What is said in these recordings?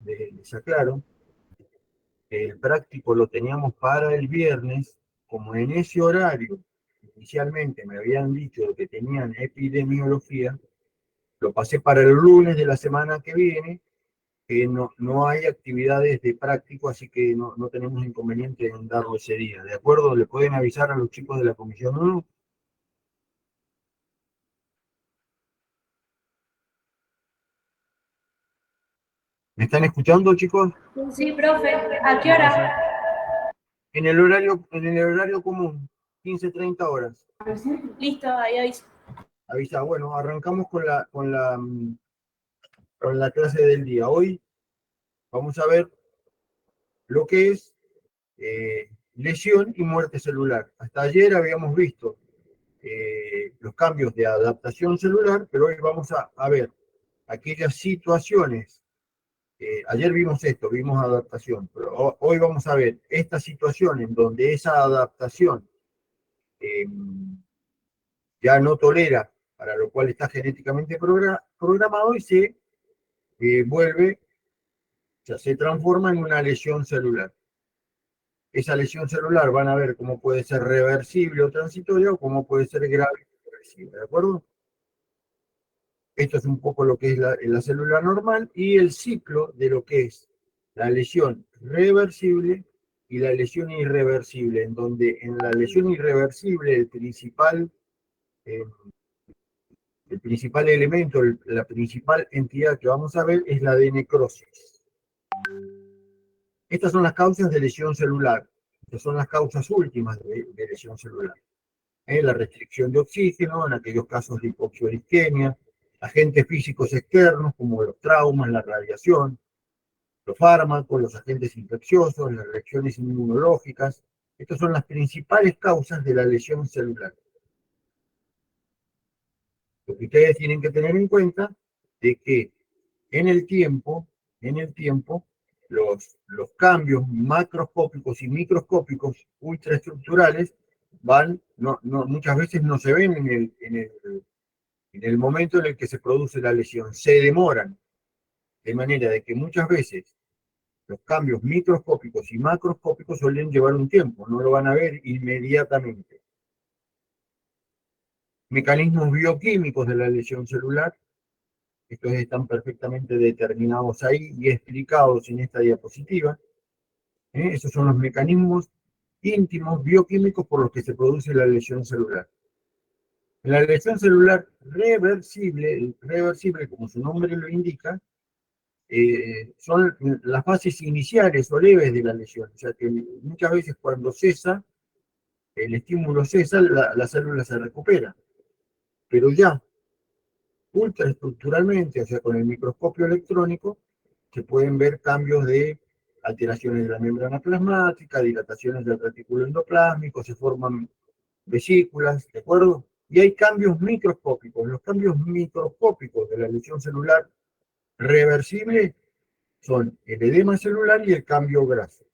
les aclaro, que el práctico lo teníamos para el viernes, como en ese horario inicialmente me habían dicho que tenían epidemiología, lo pasé para el lunes de la semana que viene, que no hay actividades de práctico, así que no tenemos inconveniente en darlo ese día. ¿De acuerdo? ¿Le pueden avisar a los chicos de la comisión 1? ¿Me están escuchando, chicos? Sí, profe. ¿A qué hora? En el horario común, 15:30 horas. Listo, ahí aviso. Avisa, bueno, arrancamos con la clase del día. Hoy vamos a ver lo que es lesión y muerte celular. Hasta ayer habíamos visto los cambios de adaptación celular, pero hoy vamos a ver aquellas situaciones. Ayer vimos esto, vimos adaptación, pero hoy vamos a ver esta situación en donde esa adaptación eh, ya no tolera, para lo cual está genéticamente programado y se vuelve, o sea, se transforma en una lesión celular. Esa lesión celular van a ver cómo puede ser reversible o transitoria o cómo puede ser grave y irreversible, ¿de acuerdo? Esto es un poco lo que es la célula normal y el ciclo de lo que es la lesión reversible y la lesión irreversible, en donde en la lesión irreversible eh, el principal elemento, la principal entidad que vamos a ver es la de necrosis. Estas son las causas de lesión celular, estas son las causas últimas de lesión celular. La restricción de oxígeno, en aquellos casos de hipoxia o isquemia, agentes físicos externos como los traumas, la radiación, los fármacos, los agentes infecciosos, las reacciones inmunológicas. Estas son las principales causas de la lesión celular. Lo que ustedes tienen que tener en cuenta es que en el tiempo, en el tiempo, los cambios macroscópicos y microscópicos ultraestructurales muchas veces no se ven en el momento en el que se produce la lesión, se demoran, de manera de que muchas veces los cambios microscópicos y macroscópicos suelen llevar un tiempo, no lo van a ver inmediatamente. Mecanismos bioquímicos de la lesión celular, estos están perfectamente determinados ahí y explicados en esta diapositiva. Esos son los mecanismos íntimos bioquímicos por los que se produce la lesión celular. En la lesión celular reversible, como su nombre lo indica, son las fases iniciales o leves de la lesión. O sea que muchas veces cuando cesa, el estímulo cesa, la célula se recupera. Pero ya ultraestructuralmente, o sea, con el microscopio electrónico, se pueden ver cambios de alteraciones de la membrana plasmática, dilataciones del retículo endoplásmico, se forman vesículas, ¿de acuerdo? Y hay cambios microscópicos. Los cambios microscópicos de la lesión celular reversible son el edema celular y el cambio graso.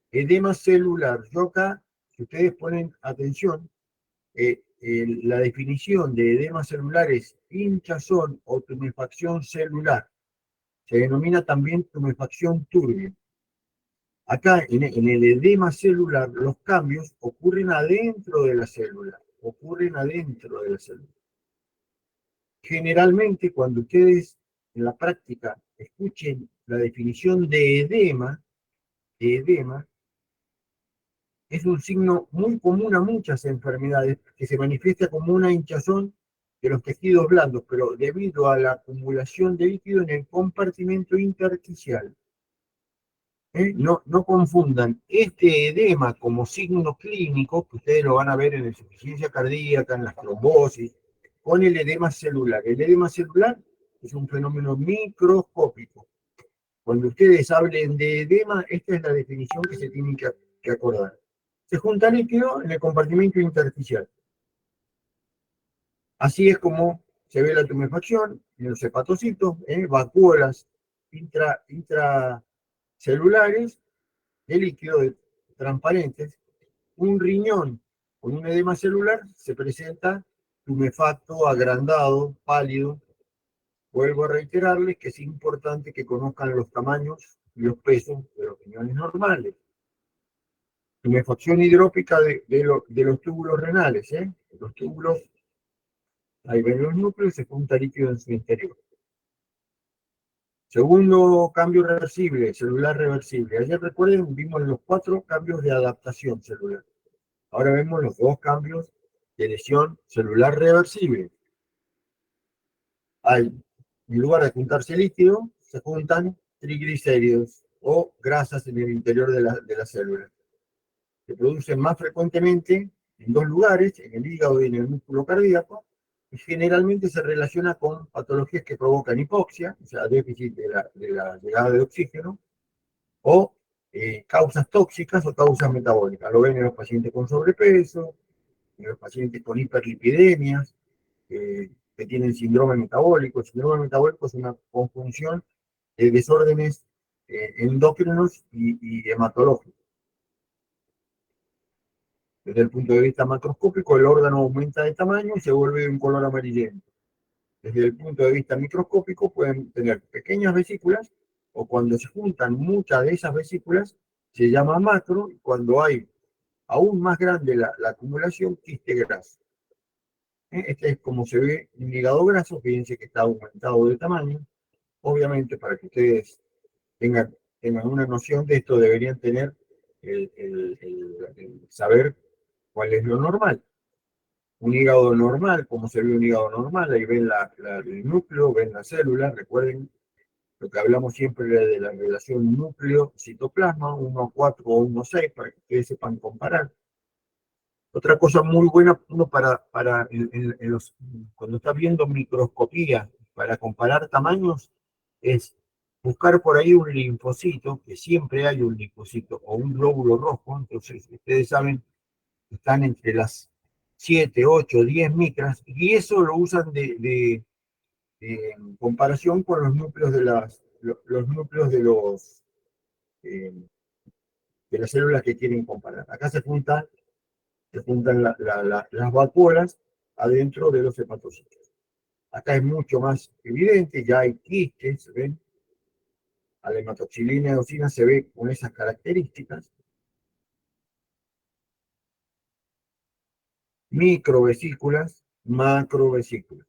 Edema celular. Yo acá, si ustedes ponen atención, la definición de edema celular es hinchazón o tumefacción celular. Se denomina también tumefacción turbia. Acá, en el edema celular, los cambios ocurren adentro de la célula. Ocurren adentro de la célula. Generalmente, cuando ustedes en la práctica escuchen la definición de edema, es un signo muy común a muchas enfermedades que se manifiesta como una hinchazón de los tejidos blandos, pero debido a la acumulación de líquido en el compartimento intersticial. No confundan este edema como signo clínico, que ustedes lo van a ver en la insuficiencia cardíaca, en las trombosis, con el edema celular. El edema celular es un fenómeno microscópico. Cuando ustedes hablen de edema, esta es la definición que se tienen que acordar. Se junta líquido en el compartimento intersticial. Así es como se ve la tumefacción en los hepatocitos, vacuolas intracelulares de líquido transparentes. Un riñón con un edema celular se presenta tumefacto, agrandado, pálido. vuelvo a reiterarles que es importante que conozcan los tamaños y los pesos de los riñones normales. Tumefacción hidrópica de los túbulos renales, ¿eh? Los túbulos, ahí ven los núcleos, se junta líquido en su interior. Segundo cambio reversible, celular reversible. Ayer recuerden, vimos los 4 cambios de adaptación celular. Ahora vemos los 2 cambios de lesión celular reversible. Hay, en lugar de juntarse líquido, se juntan triglicéridos o grasas en el interior de la célula. Se producen más frecuentemente en 2 lugares, en el hígado y en el músculo cardíaco, y generalmente se relaciona con patologías que provocan hipoxia, o sea, déficit de la llegada de oxígeno, o causas tóxicas o causas metabólicas. Lo ven en los pacientes con sobrepeso, en los pacientes con hiperlipidemias, que tienen síndrome metabólico. El síndrome metabólico es una conjunción de desórdenes endocrinos y hematológicos. Desde el punto de vista macroscópico, el órgano aumenta de tamaño y se vuelve de un color amarillento. Desde el punto de vista microscópico, pueden tener pequeñas vesículas, o cuando se juntan muchas de esas vesículas, se llama macro, y cuando hay aún más grande la acumulación, quiste graso. Este es como se ve un hígado graso, fíjense que está aumentado de tamaño. Obviamente, para que ustedes tengan una noción de esto, deberían tener el saber cuál es lo normal. Un hígado normal, como se ve un hígado normal, ahí ven el núcleo, ven la célula, recuerden lo que hablamos siempre de la relación núcleo-citoplasma, 1:4 o 1:6, para que ustedes sepan comparar. Otra cosa muy buena uno cuando está viendo microscopía para comparar tamaños es buscar por ahí un linfocito, que siempre hay un linfocito o un glóbulo rojo. Entonces ustedes saben, están entre las 7, 8, 10 micras, y eso lo usan en comparación con los núcleos los núcleos eh, de las células que quieren comparar. Acá se juntan las vacuolas adentro de los hepatocitos. Acá es mucho más evidente, ya hay quistes, ¿ven? A la hematoxilina y eosina se ve con esas características. Microvesículas, macrovesículas.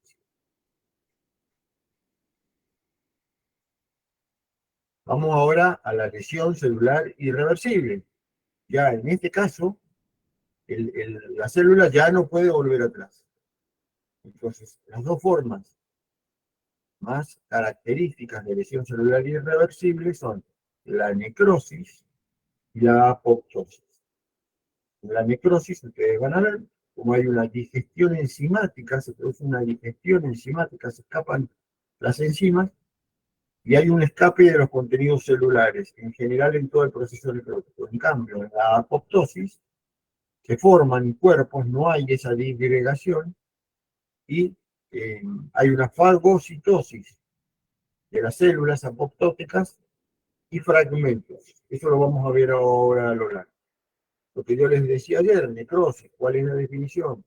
Vamos ahora a la lesión celular irreversible. Ya en este caso, la célula ya no puede volver atrás. Entonces, las 2 formas más características de lesión celular irreversible son la necrosis y la apoptosis. En la necrosis, ustedes van a ver cómo hay una digestión enzimática, se produce una digestión enzimática, se escapan las enzimas y hay un escape de los contenidos celulares, en general en todo el proceso necrótico. En cambio, en la apoptosis se forman cuerpos, no hay esa disgregación y hay una fagocitosis de las células apoptóticas y fragmentos. Eso lo vamos a ver ahora a lo largo. Lo que yo les decía ayer, necrosis, ¿cuál es la definición?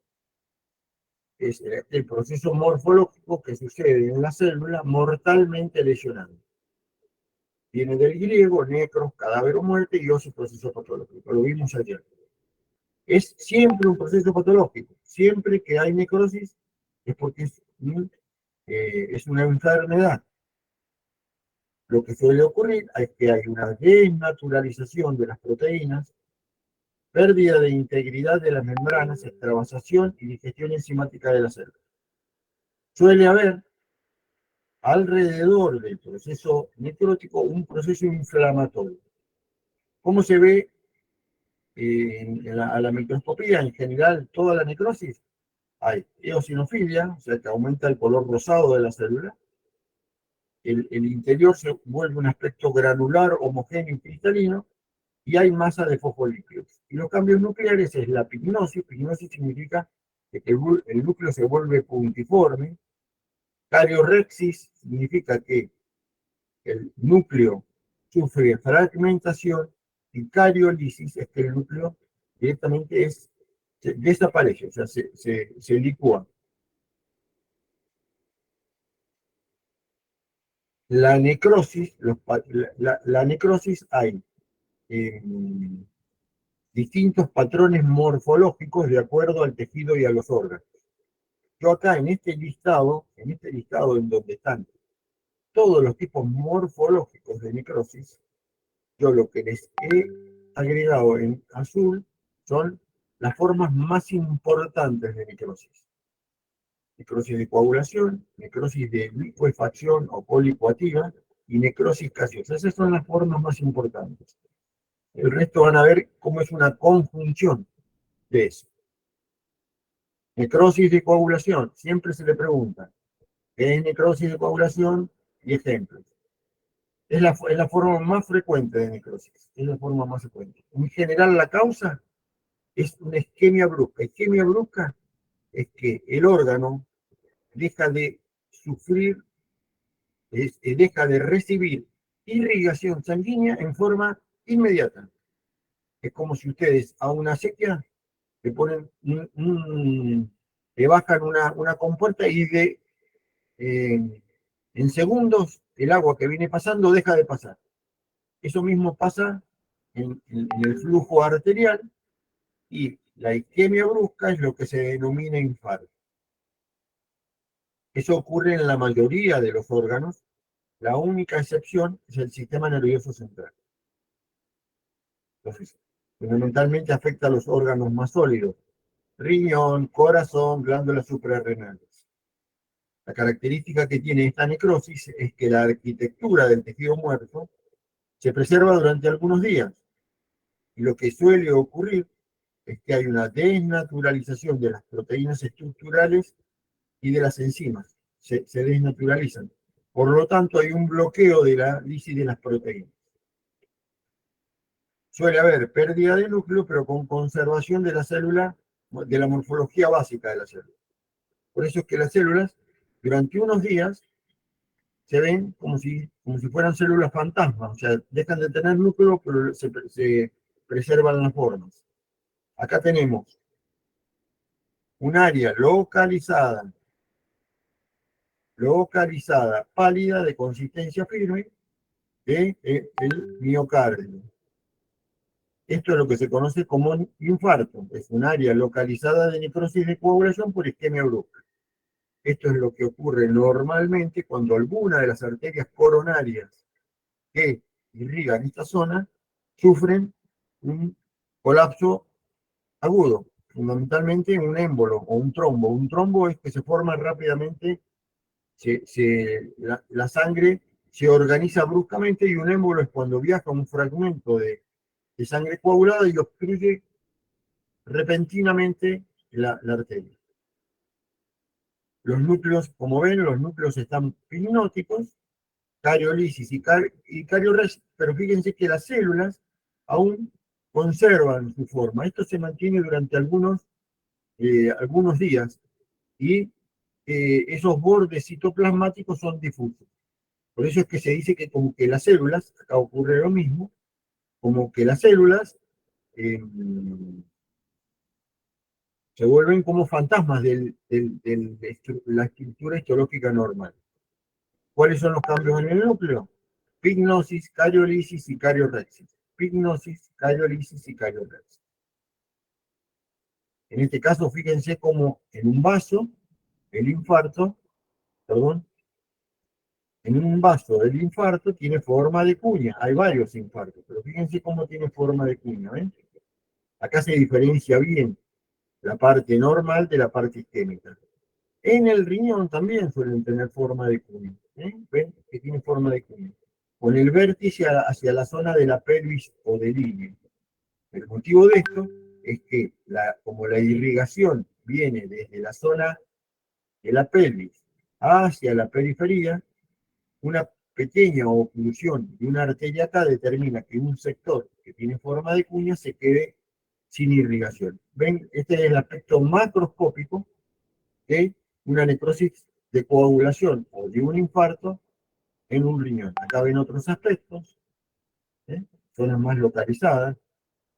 Es el proceso morfológico que sucede en la célula mortalmente lesionando. Viene del griego, necros, cadáver o muerte, y osis, proceso patológico. Lo vimos ayer. Es siempre un proceso patológico. Siempre que hay necrosis es porque es una enfermedad. Lo que suele ocurrir es que hay una desnaturalización de las proteínas, pérdida de integridad de las membranas, extravasación y digestión enzimática de la célula. Suele haber alrededor del proceso necrótico un proceso inflamatorio. ¿Cómo se ve a la microscopía? En general, toda la necrosis, hay eosinofilia, o sea que aumenta el color rosado de la célula. El interior se vuelve un aspecto granular, homogéneo y cristalino, y hay masa de fosfolípidos. Y los cambios nucleares es la pignosis. Pignosis significa que el núcleo se vuelve puntiforme. Cariorexis significa que el núcleo sufre fragmentación, y cariolisis es que el núcleo directamente desaparece, o sea, se licúa. La necrosis, la necrosis hay distintos patrones morfológicos de acuerdo al tejido y a los órganos. Yo acá en este listado en donde están todos los tipos morfológicos de necrosis, yo lo que les he agregado en azul son las formas más importantes de necrosis. Necrosis de coagulación, necrosis de licuefacción o policoactiva y necrosis gaseosa. Esas son las formas más importantes. El resto van a ver cómo es una conjunción de eso. Necrosis de coagulación, siempre se le pregunta, ¿qué es necrosis de coagulación? Y ejemplos. Es la forma más frecuente de necrosis, es la forma más frecuente. En general la causa es una isquemia brusca. Isquemia brusca es que el órgano deja de sufrir, deja de recibir irrigación sanguínea en forma inmediata. Es como si ustedes a una sequía le ponen le bajan una compuerta y en segundos el agua que viene pasando deja de pasar. Eso mismo pasa en el flujo arterial y la isquemia brusca es lo que se denomina infarto. Eso ocurre en la mayoría de los órganos. La única excepción es el sistema nervioso central. Entonces, fundamentalmente afecta a los órganos más sólidos: riñón, corazón, glándulas suprarrenales. La característica que tiene esta necrosis es que la arquitectura del tejido muerto se preserva durante algunos días. Y lo que suele ocurrir es que hay una desnaturalización de las proteínas estructurales y de las enzimas. Se desnaturalizan. Por lo tanto, hay un bloqueo de la lisis de las proteínas. Suele haber pérdida de núcleo, pero con conservación de la célula, de la morfología básica de la célula. Por eso es que las células, durante unos días, se ven como si fueran células fantasmas, o sea, dejan de tener núcleo, pero se preservan las formas. Acá tenemos un área localizada, pálida, de consistencia firme, del miocardio. Esto es lo que se conoce como infarto. Es un área localizada de necrosis de coagulación por isquemia brusca. Esto es lo que ocurre normalmente cuando alguna de las arterias coronarias que irrigan esta zona sufren un colapso agudo, fundamentalmente un émbolo o un trombo. Un trombo es que se forma rápidamente, la sangre se organiza bruscamente, y un émbolo es cuando viaja un fragmento de sangre coagulada y obstruye repentinamente la arteria. Los núcleos, como ven, los núcleos están pinóticos, cariolisis y carioresis, pero fíjense que las células aún conservan su forma. Esto se mantiene durante algunos días, y esos bordes citoplasmáticos son difusos. Por eso es que se dice que como que las células, acá ocurre lo mismo, como que las células eh, se vuelven como fantasmas de la estructura histológica normal. ¿Cuáles son los cambios en el núcleo? Pignosis, cariolisis y cariorexis. Pignosis, cariolisis y cariorexis. En este caso, fíjense cómo en un vaso, el infarto, perdón, en un vaso el infarto tiene forma de cuña. Hay varios infartos, pero fíjense cómo tiene forma de cuña. ¿Ven? Acá se diferencia bien la parte normal de la parte isquémica. En el riñón también suelen tener forma de cuña. ¿Ven? Que tiene forma de cuña. Con el vértice hacia la zona de la pelvis o del ilio. El motivo de esto es que, como la irrigación viene desde la zona de la pelvis hacia la periferia, una pequeña oclusión de una arteria acá determina que un sector que tiene forma de cuña se quede sin irrigación. ¿Ven? Este es el aspecto macroscópico de una necrosis de coagulación o de un infarto en un riñón. Acá ven otros aspectos, zonas más localizadas.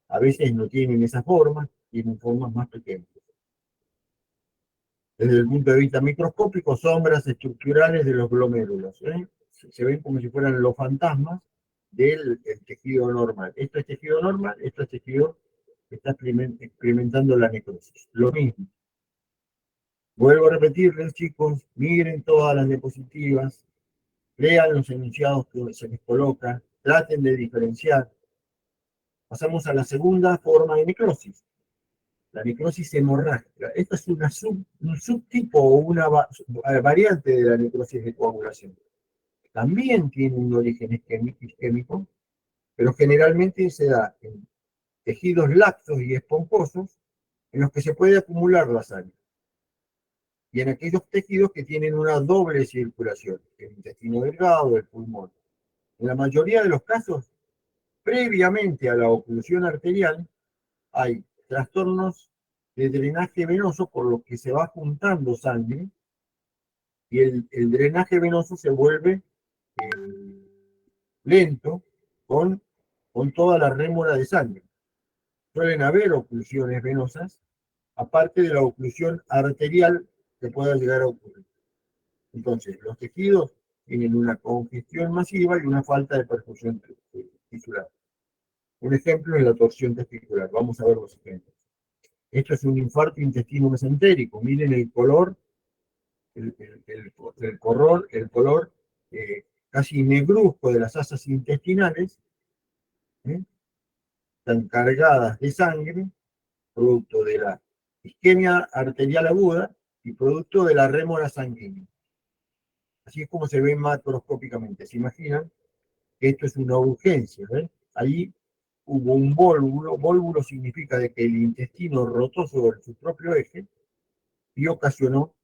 A veces no tienen esa forma, tienen formas más pequeñas. Desde el punto de vista microscópico, sombras estructurales de los glomérulos. se ven como si fueran los fantasmas del tejido normal. Esto es tejido normal, esto es tejido que está experimentando la necrosis. Lo mismo. Vuelvo a repetirles, chicos, miren todas las diapositivas, lean los enunciados que se les coloca, traten de diferenciar. Pasamos a la segunda forma de necrosis, la necrosis hemorrágica. Esta es un subtipo o una variante de la necrosis de coagulación. También tiene un origen isquémico, pero generalmente se da en tejidos laxos y esponjosos en los que se puede acumular la sangre. Y en aquellos tejidos que tienen una doble circulación, el intestino delgado, el pulmón. En la mayoría de los casos, previamente a la oclusión arterial, hay trastornos de drenaje venoso por los que se va juntando sangre y el drenaje venoso se vuelve lento con toda la rémora de sangre. Suelen haber oclusiones venosas, aparte de la oclusión arterial que pueda llegar a ocurrir. Entonces, los tejidos tienen una congestión masiva y una falta de perfusión tisular. Un ejemplo es la torsión testicular. Vamos a ver los ejemplos. Esto es un infarto intestino mesentérico. Miren el color, el color casi negruzco de las asas intestinales, ¿eh? Están cargadas de sangre, producto de la isquemia arterial aguda y producto de la rémora sanguínea. Así es como se ve macroscópicamente. ¿Se imaginan? Esto es una urgencia, ¿ven? Ahí hubo un vólvulo significa de que el intestino rotó sobre su propio eje y ocasionó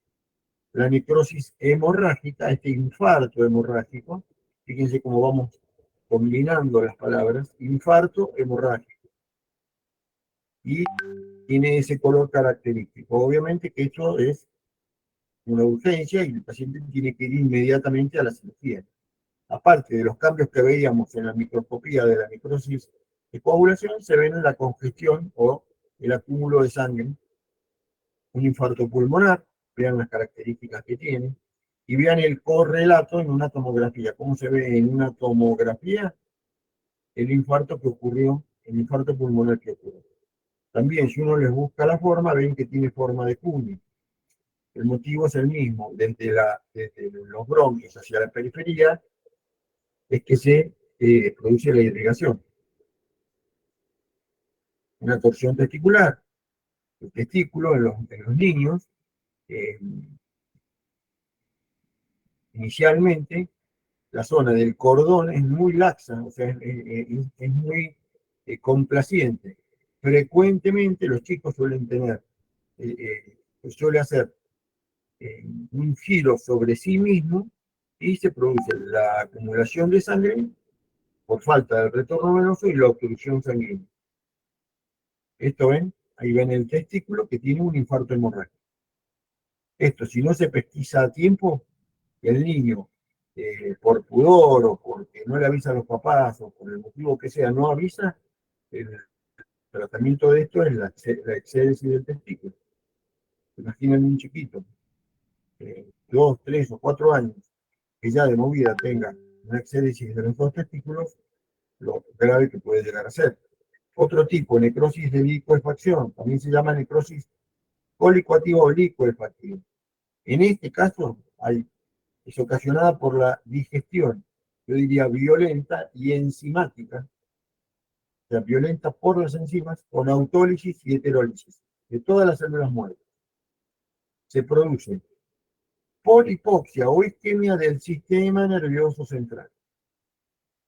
la necrosis hemorrágica, este infarto hemorrágico. Fíjense cómo vamos combinando las palabras, infarto hemorrágico. Y tiene ese color característico. Obviamente que esto es una urgencia y el paciente tiene que ir inmediatamente a la cirugía. Aparte de los cambios que veíamos en la microscopía de la necrosis de coagulación, se ven en la congestión o el acúmulo de sangre, un infarto pulmonar, vean las características que tiene, y vean el correlato en una tomografía. ¿Cómo se ve en una tomografía el infarto que ocurrió, el infarto pulmonar que ocurrió? También, si uno les busca la forma, ven que tiene forma de cuña. El motivo es el mismo, desde los bronquios hacia la periferia, es que se produce la irrigación. Una torsión testicular, el testículo en los niños, eh, inicialmente la zona del cordón es muy laxa, o sea, es muy complaciente. Frecuentemente los chicos suelen tener, suele hacer un giro sobre sí mismo y se produce la acumulación de sangre por falta del retorno venoso y la obstrucción sanguínea. Esto ven, ahí ven el testículo que tiene un infarto hemorrágico. Esto, si no se pesquisa a tiempo, el niño, por pudor o porque no le avisa a los papás o por el motivo que sea, no avisa, el tratamiento de esto es la exéresis del testículo. Imaginen un chiquito, 2, 3 o 4 años, que ya de movida tenga una exéresis de los dos testículos, lo grave que puede llegar a ser. Otro tipo, necrosis de licuefacción, también se llama necrosis colicoactiva o licuefactiva. En este caso, es ocasionada por la digestión, yo diría violenta y enzimática, o sea, violenta por las enzimas, con autólisis y heterólisis de todas las células muertas. Se produce por hipoxia o isquemia del sistema nervioso central.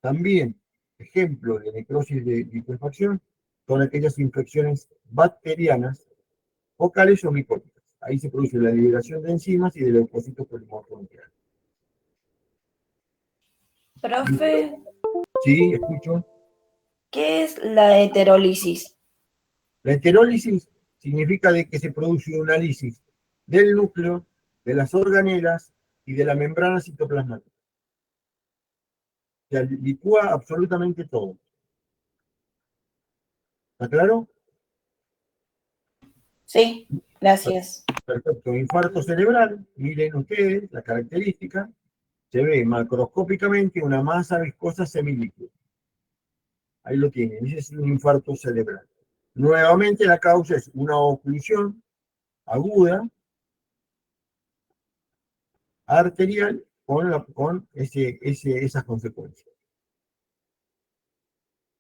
También, ejemplo de necrosis de licuefacción, son aquellas infecciones bacterianas, focales o micóticas. Ahí se produce la liberación de enzimas y de leucocitos polimorfos. Profe, Sí, escucho. ¿qué es la heterólisis? La heterólisis significa de que se produce una lisis del núcleo, de las organelas y de la membrana citoplasmática. O sea, licúa absolutamente todo. ¿Está claro? Sí, gracias. Perfecto. Infarto cerebral, miren ustedes la característica. se ve macroscópicamente una masa viscosa semilíquida. Ahí lo tienen, ese es un infarto cerebral. Nuevamente la causa es una oclusión aguda arterial con esas consecuencias.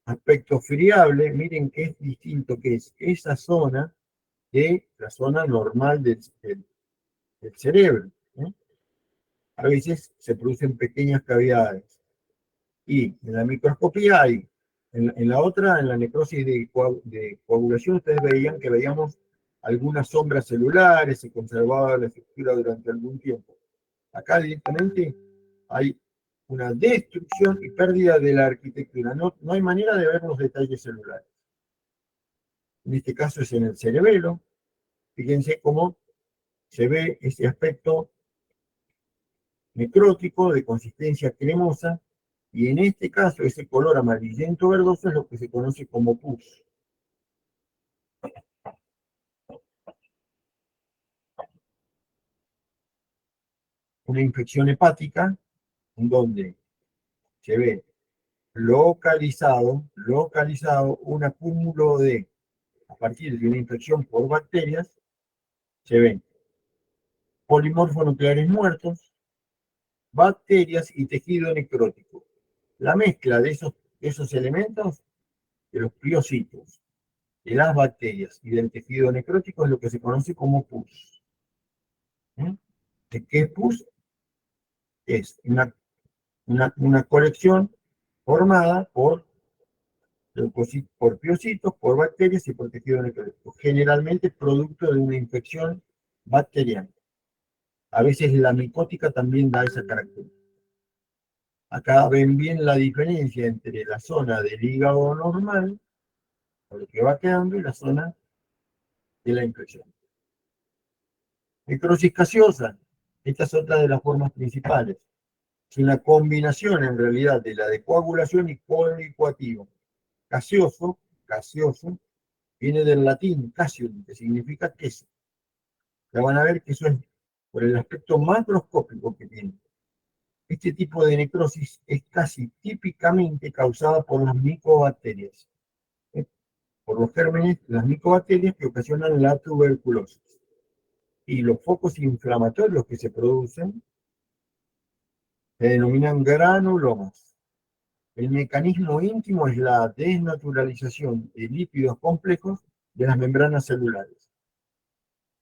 Aspecto friable, miren que es distinto, que es esa zona de la zona normal del cerebro, ¿eh? A veces se producen pequeñas cavidades. Y en la microscopía hay, en la otra, en la necrosis de coagulación, ustedes veían que veíamos algunas sombras celulares, se conservaba la estructura durante algún tiempo. Acá directamente hay una destrucción y pérdida de la arquitectura. No hay manera de ver los detalles celulares. En este caso es en el cerebelo. Fíjense cómo se ve ese aspecto necrótico de consistencia cremosa, y en este caso ese color amarillento verdoso es lo que se conoce como pus. Una infección hepática en donde se ve localizado un acúmulo de, a partir de una infección por bacterias, se ven polimorfonucleares muertos, bacterias y tejido necrótico. La mezcla de esos elementos, de los piocitos, de las bacterias y del tejido necrótico, es lo que se conoce como pus. ¿De qué es pus? Es una colección formada por piocitos, por bacterias y por tejido necrótico, generalmente producto de una infección bacteriana. A veces la micótica también da esa característica. Acá ven bien la diferencia entre la zona del hígado normal, o lo que va quedando, y la zona de la infección. Necrosis gaseosa, esta es otra de las formas principales. Es una combinación en realidad de la de coagulación y colicoativo. Gaseoso, viene del latín casium, que significa queso. Ya van a ver que eso es por el aspecto macroscópico que tiene. Este tipo de necrosis es casi típicamente causada por las micobacterias, por los gérmenes, las micobacterias que ocasionan la tuberculosis. Y los focos inflamatorios que se producen se denominan granulomas. El mecanismo íntimo es la desnaturalización de lípidos complejos de las membranas celulares.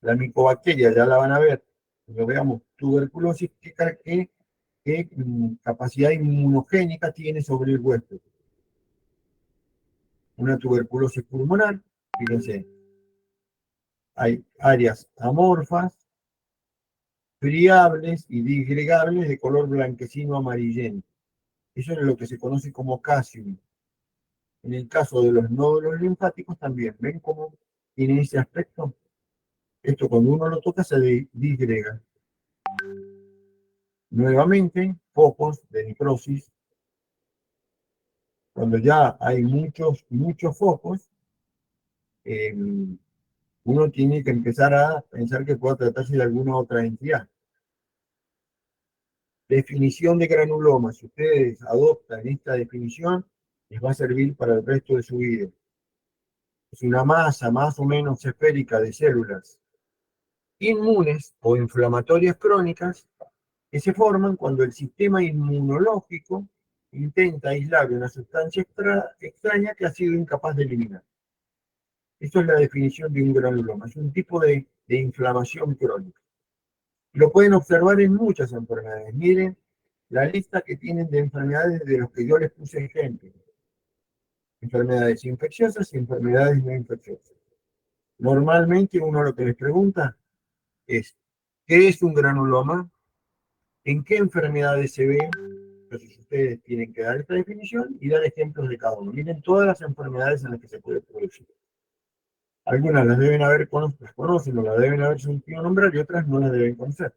La micobacteria, ya la van a ver, cuando veamos tuberculosis, qué capacidad inmunogénica tiene sobre el huésped. Una tuberculosis pulmonar, fíjense, hay áreas amorfas, friables y disgregables de color blanquecino amarillento. Eso es lo que se conoce como casium. En el caso de los nódulos linfáticos también, ¿ven cómo tiene ese aspecto? Esto cuando uno lo toca se disgrega. Nuevamente, focos de necrosis. Cuando ya hay muchos focos, uno tiene que empezar a pensar que pueda tratarse de alguna otra entidad. Definición de granuloma. Si ustedes adoptan esta definición, les va a servir para el resto de su vida. Es una masa más o menos esférica de células inmunes o inflamatorias crónicas que se forman cuando el sistema inmunológico intenta aislar una sustancia extraña que ha sido incapaz de eliminar. Esto es la definición de un granuloma. Es un tipo de inflamación crónica. Lo pueden observar en muchas enfermedades. Miren la lista que tienen de enfermedades de los que yo les puse ejemplo. Enfermedades infecciosas y enfermedades no infecciosas. Normalmente uno lo que les pregunta es, ¿qué es un granuloma? ¿En qué enfermedades se ve? Entonces ustedes tienen que dar esta definición y dar ejemplos de cada uno. Miren todas las enfermedades en las que se puede producir. Algunas las deben haber conocen o las deben haber sentido nombrar y otras no las deben conocer.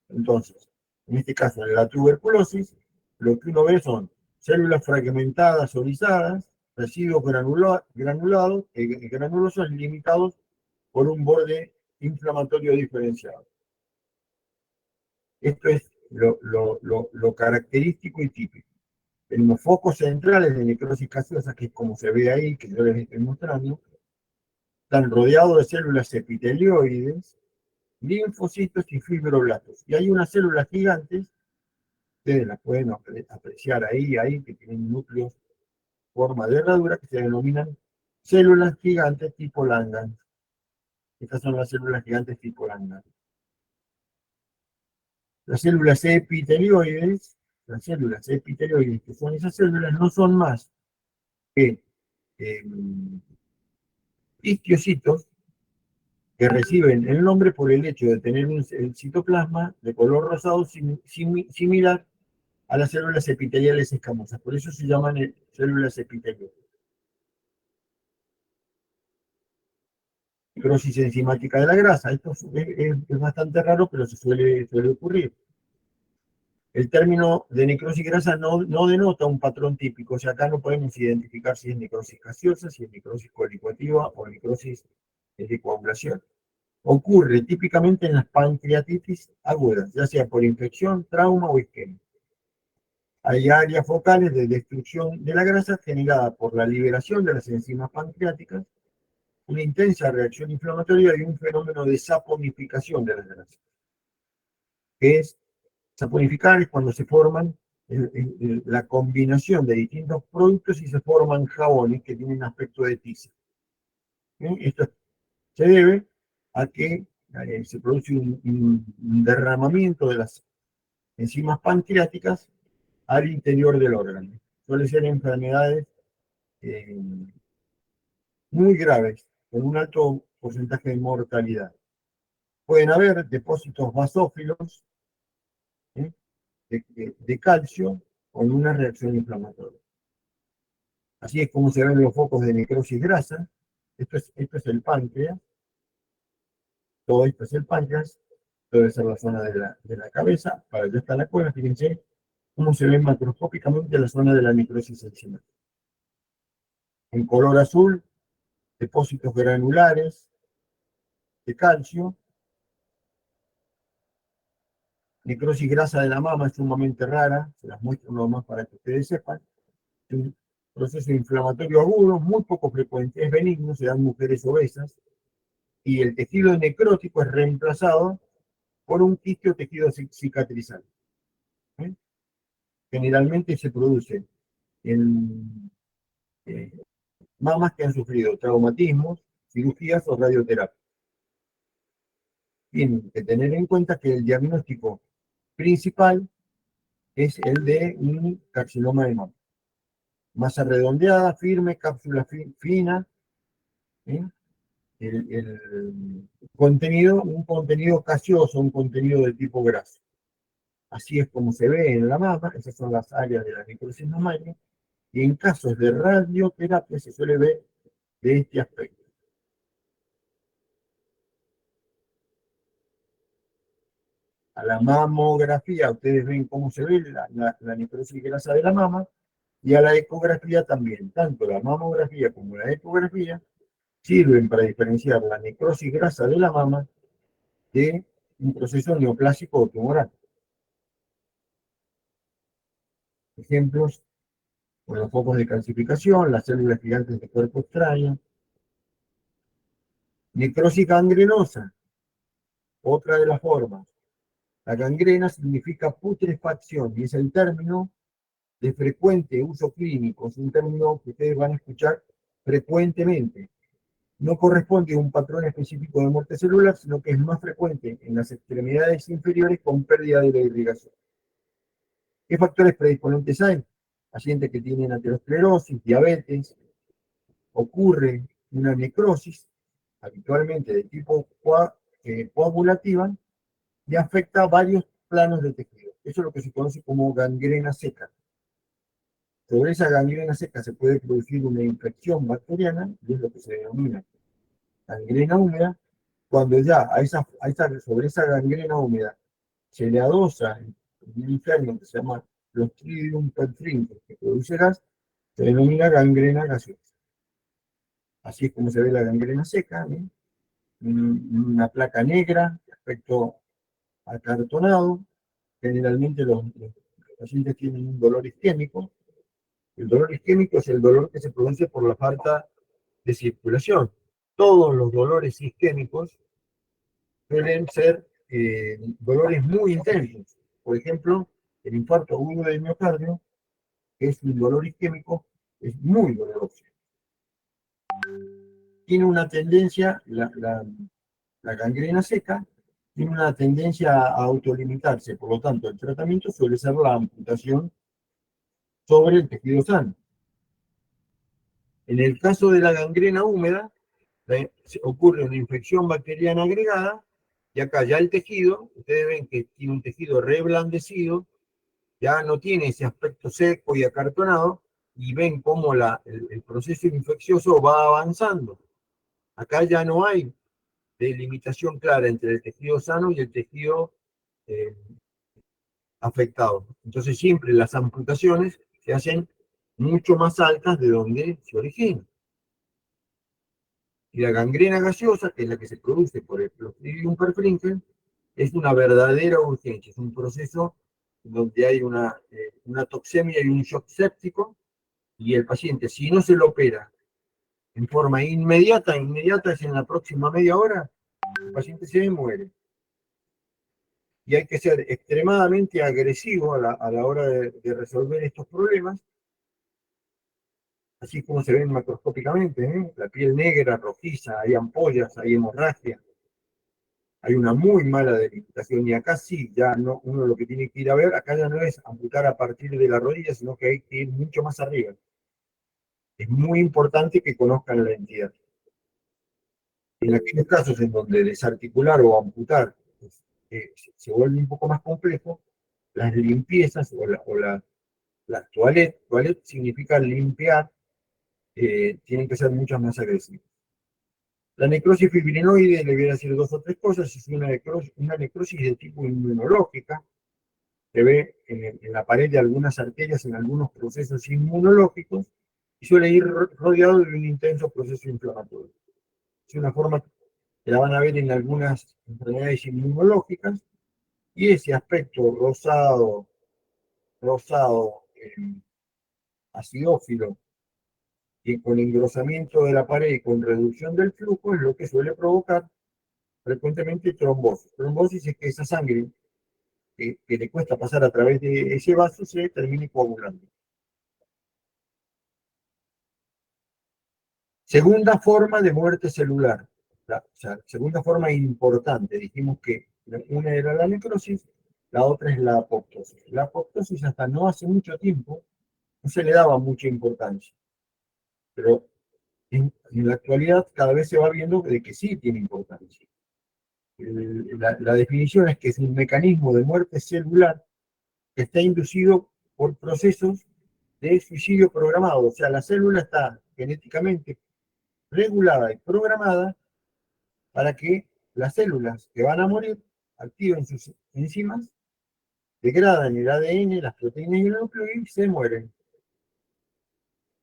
Entonces, en este caso, en la tuberculosis, lo que uno ve son células fragmentadas o lisadas, residuos granulosos limitados por un borde inflamatorio diferenciado. Esto es lo característico y típico. Tenemos focos centrales de necrosis gaseosa, que es como se ve ahí, que yo les estoy mostrando. Están rodeados de células epitelioides, linfocitos y fibroblastos. Y hay unas células gigantes, ustedes las pueden apreciar ahí, que tienen núcleos, forma de herradura, que se denominan células gigantes tipo Langhans. Estas son las células gigantes tipo Langhans. Las células epitelioides, que son esas células, no son más que histiocitos que reciben el nombre por el hecho de tener el citoplasma de color rosado similar a las células epiteliales escamosas. Por eso se llaman células epiteliales. Necrosis enzimática de la grasa. Esto es bastante raro, pero se suele ocurrir. El término de necrosis grasa no denota un patrón típico, o sea, acá no podemos identificar si es necrosis gaseosa, si es necrosis colicuativa o necrosis de coagulación. Ocurre típicamente en las pancreatitis agudas, ya sea por infección, trauma o isquemia. Hay áreas focales de destrucción de la grasa generada por la liberación de las enzimas pancreáticas, una intensa reacción inflamatoria y un fenómeno de saponificación de las grasas. ¿Qué es saponificar? Es cuando se forman la combinación de distintos productos y se forman jabones que tienen aspecto de tiza. Esto se debe a que se produce un derramamiento de las enzimas pancreáticas al interior del órgano. Suelen ser enfermedades eh, muy graves, con un alto porcentaje de mortalidad. Pueden haber depósitos basófilos ¿eh? de calcio con una reacción inflamatoria. Así es como se ven los focos de necrosis grasa. Esto es el páncreas. Todo esto es el páncreas. Debe ser la zona de la cabeza. Para allá está la cola. Fíjense cómo se ve macroscópicamente la zona de la necrosis enzimática. En color azul, depósitos granulares de calcio. Necrosis grasa de la mama es sumamente rara. Se las muestro nomás para que ustedes sepan. Es un proceso inflamatorio agudo, muy poco frecuente. Es benigno, se dan mujeres obesas. Y el tejido necrótico es reemplazado por un quiste o tejido cicatrizal. ¿Eh? Generalmente se produce en mamas que han sufrido traumatismos, cirugías o radioterapia. Tienen que tener en cuenta que el diagnóstico principal es el de un carcinoma de mama. Masa redondeada, firme, cápsula fina. ¿Eh? El contenido, un contenido gaseoso, un contenido de tipo graso. Así es como se ve en la mama, esas son las áreas de la necrosis mamaria, y en casos de radioterapia se suele ver de este aspecto. A la mamografía, ustedes ven cómo se ve la necrosis grasa de la mama, y a la ecografía también. Tanto la mamografía como la ecografía sirven para diferenciar la necrosis grasa de la mama de un proceso neoplásico o tumoral. Ejemplos, con los focos de calcificación, las células gigantes de cuerpo extraño. Necrosis gangrenosa, otra de las formas. La gangrena significa putrefacción y es el término de frecuente uso clínico, es un término que ustedes van a escuchar frecuentemente. No corresponde a un patrón específico de muerte celular, sino que es más frecuente en las extremidades inferiores con pérdida de la irrigación. ¿Qué factores predisponentes hay? Pacientes que tienen aterosclerosis, diabetes, ocurre una necrosis, habitualmente de tipo coagulativa, y afecta varios planos de tejido. Eso es lo que se conoce como gangrena seca. Sobre esa gangrena seca se puede producir una infección bacteriana, y es lo que se denomina gangrena húmeda, cuando ya sobre esa gangrena húmeda se le adosa un enfermo que se llama Clostridium perfringens, que produce gas, se denomina gangrena gaseosa. Así es como se ve la gangrena seca, ¿eh? Una placa negra, de aspecto acartonado, generalmente los pacientes tienen un dolor isquémico. El dolor isquémico es el dolor que se produce por la falta de circulación. Todos los dolores isquémicos suelen ser dolores muy intensos. Por ejemplo, el infarto agudo del miocardio, que es un dolor isquémico, es muy doloroso. Tiene una tendencia, la gangrena seca, tiene una tendencia a autolimitarse. Por lo tanto, el tratamiento suele ser la amputación sobre el tejido sano. En el caso de la gangrena húmeda, ocurre una infección bacteriana agregada, y acá ya el tejido, ustedes ven que tiene un tejido reblandecido, ya no tiene ese aspecto seco y acartonado, y ven cómo el proceso infeccioso va avanzando. Acá ya no hay delimitación clara entre el tejido sano y el tejido afectado. Entonces siempre las amputaciones se hacen mucho más altas de donde se originan. Y la gangrena gaseosa, que es la que se produce por el Clostridium perfringens, es una verdadera urgencia. Es un proceso donde hay una toxemia y un shock séptico, y el paciente, si no se lo opera en forma inmediata es en la próxima media hora, el paciente se muere. Y hay que ser extremadamente agresivo a la hora de resolver estos problemas, así como se ven macroscópicamente, ¿eh? La piel negra, rojiza, hay ampollas, hay hemorragia, hay una muy mala delimitación, y acá sí, ya no, uno lo que tiene que ir a ver, acá ya no es amputar a partir de la rodilla, sino que hay que ir mucho más arriba. Es muy importante que conozcan la entidad. En aquellos casos en donde desarticular o amputar se vuelve un poco más complejo, las limpiezas las toilette significa limpiar, tienen que ser muchas más agresivas. La necrosis fibrinoide, le voy a decir dos o tres cosas, es una necrosis de tipo inmunológica. Se ve en la pared de algunas arterias en algunos procesos inmunológicos y suele ir rodeado de un intenso proceso inflamatorio. Es una forma que la van a ver en algunas enfermedades inmunológicas, y ese aspecto rosado, acidófilo, y con engrosamiento de la pared y con reducción del flujo es lo que suele provocar frecuentemente trombosis. Trombosis es que esa sangre que le cuesta pasar a través de ese vaso se termine coagulando. Segunda forma de muerte celular, segunda forma importante. Dijimos que una era la necrosis, la otra es la apoptosis. La apoptosis hasta no hace mucho tiempo no se le daba mucha importancia, pero en la actualidad cada vez se va viendo de que sí tiene importancia. La definición es que es un mecanismo de muerte celular que está inducido por procesos de suicidio programado. O sea, la célula está genéticamente regulada y programada para que las células que van a morir activen sus enzimas, degradan el ADN, las proteínas y el núcleo y se mueren.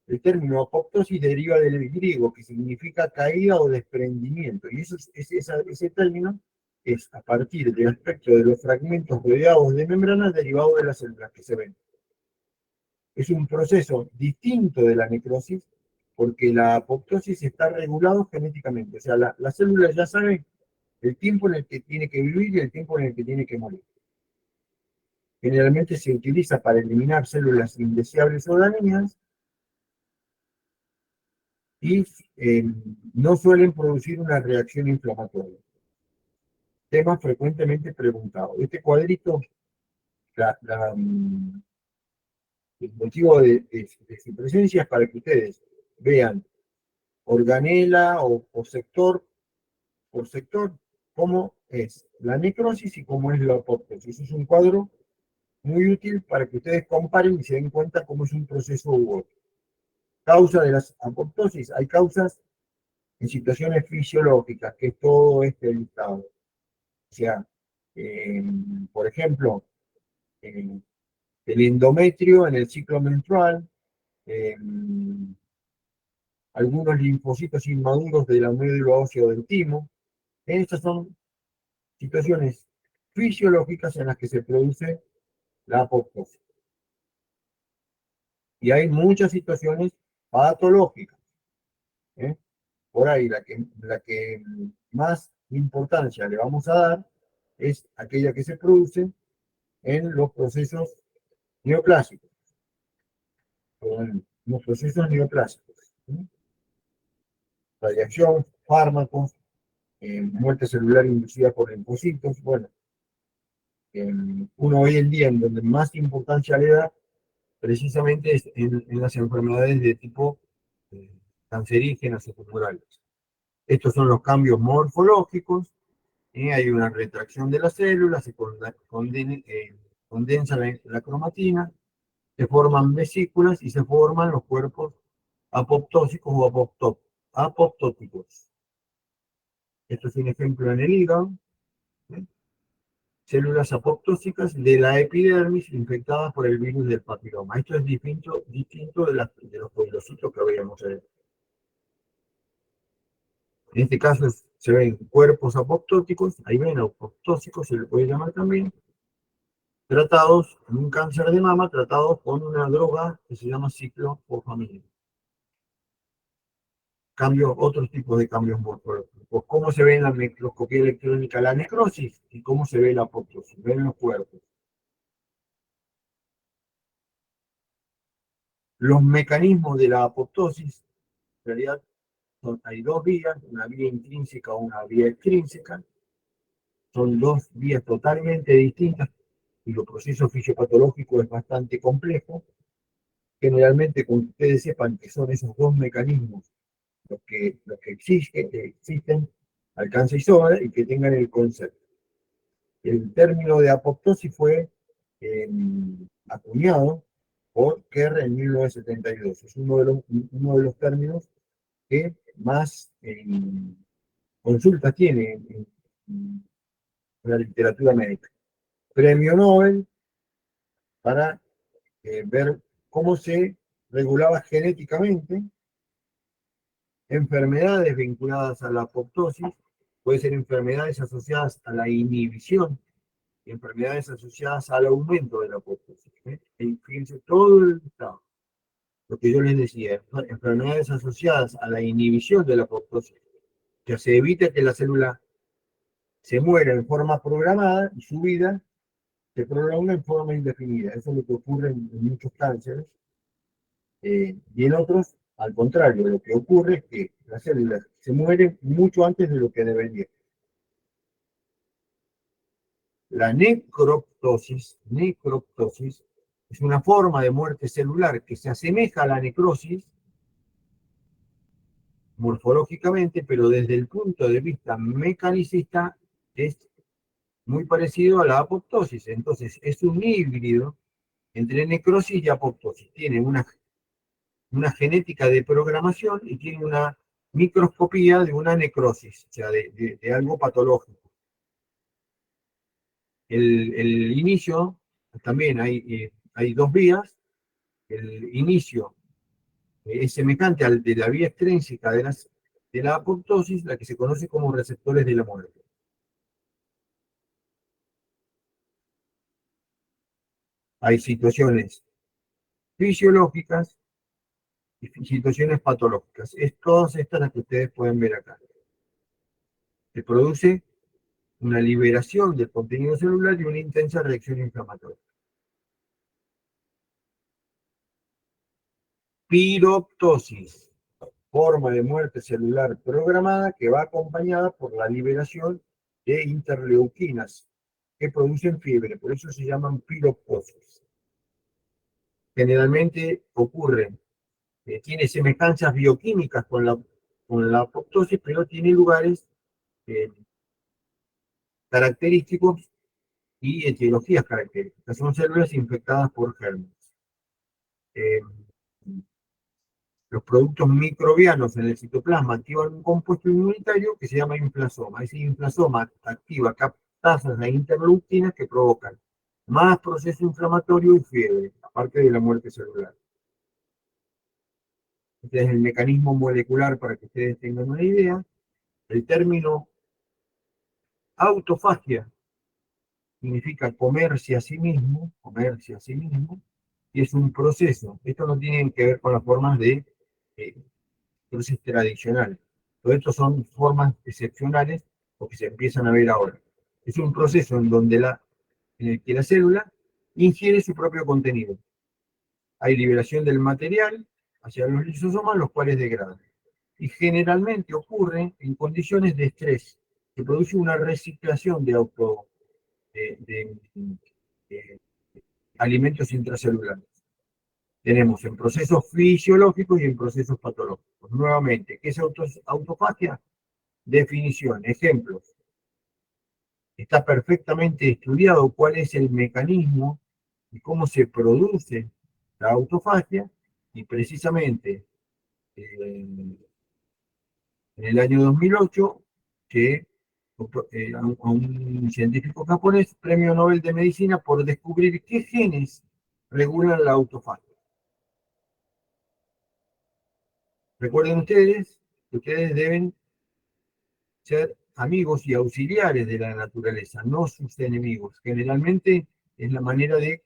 El término apoptosis deriva del griego, que significa caída o desprendimiento, y ese término es a partir del aspecto de los fragmentos rodeados de membranas derivados de las células que se ven. Es un proceso distinto de la necrosis, porque la apoptosis está regulado genéticamente, o sea, la célula ya sabe el tiempo en el que tiene que vivir y el tiempo en el que tiene que morir. Generalmente se utiliza para eliminar células indeseables o dañinas, y no suelen producir una reacción inflamatoria. Tema frecuentemente preguntado. Este cuadrito, el motivo de su presencia es para que ustedes vean organela o sector por sector cómo es la necrosis y cómo es la apoptosis. Es un cuadro muy útil para que ustedes comparen y se den cuenta cómo es un proceso u otro. Causa de las apoptosis. Hay causas en situaciones fisiológicas, que es todo este listado. O sea, por ejemplo, el endometrio en el ciclo menstrual, algunos linfocitos inmaduros de la médula ósea del timo. Estas son situaciones fisiológicas en las que se produce la apoptosis. Y hay muchas situaciones patológicas, ¿eh? Por ahí la que más importancia le vamos a dar es aquella que se produce en los procesos neoplásicos, o en los procesos neoplásicos, ¿sí? Radiación, fármacos, muerte celular inducida por linfocitos. Bueno, uno hoy en día en donde más importancia le da precisamente es en las enfermedades de tipo eh, cancerígenas o tumorales. Estos son los cambios morfológicos. Hay una retracción de las células, se condensa la cromatina, se forman vesículas y se forman los cuerpos apoptósicos o apoptóticos. Esto es un ejemplo en el hígado, ¿sí? Células apoptósicas de la epidermis infectadas por el virus del papiloma. Esto es distinto de los poilocitos que veíamos ayer. En este caso se ven cuerpos apoptóticos, ahí ven apoptósicos, se le puede llamar también, tratados en un cáncer de mama, tratados con una droga que se llama ciclofosfamida. Otros tipos de cambios morfológicos. ¿Cómo se ve en la microscopía electrónica la necrosis? ¿Y cómo se ve la apoptosis? Ven los cuerpos. Los mecanismos de la apoptosis, en realidad hay dos vías, una vía intrínseca o una vía extrínseca. Son dos vías totalmente distintas y el proceso fisiopatológico es bastante complejo. Generalmente, como ustedes sepan que son esos dos mecanismos los que existen, alcanza y sobra y que tengan el concepto. El término de apoptosis fue acuñado por Kerr en 1972. Es uno de los términos que más consultas tiene en la literatura médica. Premio Nobel para ver cómo se regulaba genéticamente enfermedades vinculadas a la apoptosis, puede ser enfermedades asociadas a la inhibición y enfermedades asociadas al aumento de la apoptosis. Y fíjense todo el estado. Lo que yo les decía, enfermedades asociadas a la inhibición de la apoptosis, que se evita que la célula se muera en forma programada y su vida se prolonga en forma indefinida. Eso es lo que ocurre en muchos cánceres. Y en otros, al contrario, lo que ocurre es que las células se mueren mucho antes de lo que deberían. La necroptosis es una forma de muerte celular que se asemeja a la necrosis morfológicamente, pero desde el punto de vista mecanicista es muy parecido a la apoptosis. Entonces, es un híbrido entre necrosis y apoptosis. Tiene una genética de programación y tiene una microscopía de una necrosis, o sea, de algo patológico. El inicio, también hay dos vías. El inicio es semejante al de la vía extrínseca de la apoptosis, la que se conoce como receptores de la muerte. Hay situaciones fisiológicas y situaciones patológicas. Es todas estas las que ustedes pueden ver acá. Se produce una liberación del contenido celular y una intensa reacción inflamatoria. Piroptosis, forma de muerte celular programada que va acompañada por la liberación de interleuquinas que producen fiebre, por eso se llaman piroptosis. Generalmente ocurre, tiene semejanzas bioquímicas con la apoptosis, pero tiene lugares característicos y etiologías características. Son células infectadas por gérmenes. Los productos microbianos en el citoplasma activan un compuesto inmunitario que se llama inflasoma. Ese inflasoma activa captasas de interleuquinas que provocan más proceso inflamatorio y fiebre, aparte de la muerte celular. Este es el mecanismo molecular para que ustedes tengan una idea. El término autofagia significa comerse a sí mismo, y es un proceso. Esto no tiene que ver con las formas de procesos tradicionales. Todo esto son formas excepcionales o que se empiezan a ver ahora. Es un proceso en el que la célula ingiere su propio contenido. Hay liberación del material hacia los lisosomas, los cuales degradan. Y generalmente ocurre en condiciones de estrés. Se produce una reciclación de alimentos intracelulares. Tenemos en procesos fisiológicos y en procesos patológicos. Nuevamente, ¿qué es autofagia? Definición, ejemplos. Está perfectamente estudiado cuál es el mecanismo y cómo se produce la autofagia, y precisamente en el año 2008, que a un científico japonés, premio Nobel de Medicina, por descubrir qué genes regulan la autofagia. Recuerden ustedes que ustedes deben ser amigos y auxiliares de la naturaleza, no sus enemigos. Generalmente es la manera de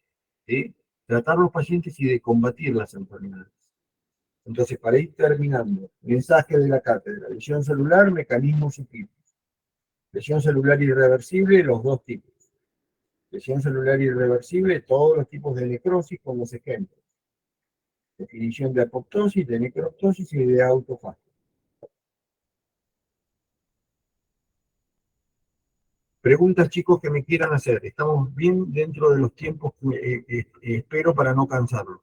tratar a los pacientes y de combatir las enfermedades. Entonces, para ir terminando, mensaje de la cátedra: lesión celular, mecanismos y tipos. Lesión celular irreversible, los dos tipos. Lesión celular irreversible, todos los tipos de necrosis con los ejemplos. Definición de apoptosis, de necroptosis y de autofagia. Preguntas, chicos, que me quieran hacer. Estamos bien dentro de los tiempos que espero para no cansarlos.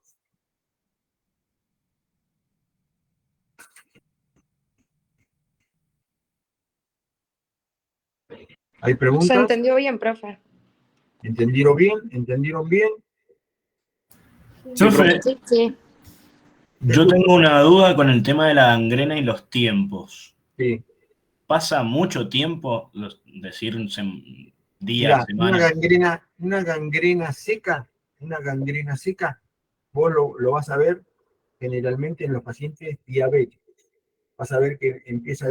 ¿Hay Se preguntas? entendió bien, profe. ¿Entendieron bien? ¿Entendieron bien? Profe, Sí, sí. yo tengo una duda con el tema de la gangrena y los tiempos. Sí. ¿Pasa mucho tiempo, decir días, Mirá, semanas? una gangrena seca, vos lo vas a ver generalmente en los pacientes diabéticos. Vas a ver que empieza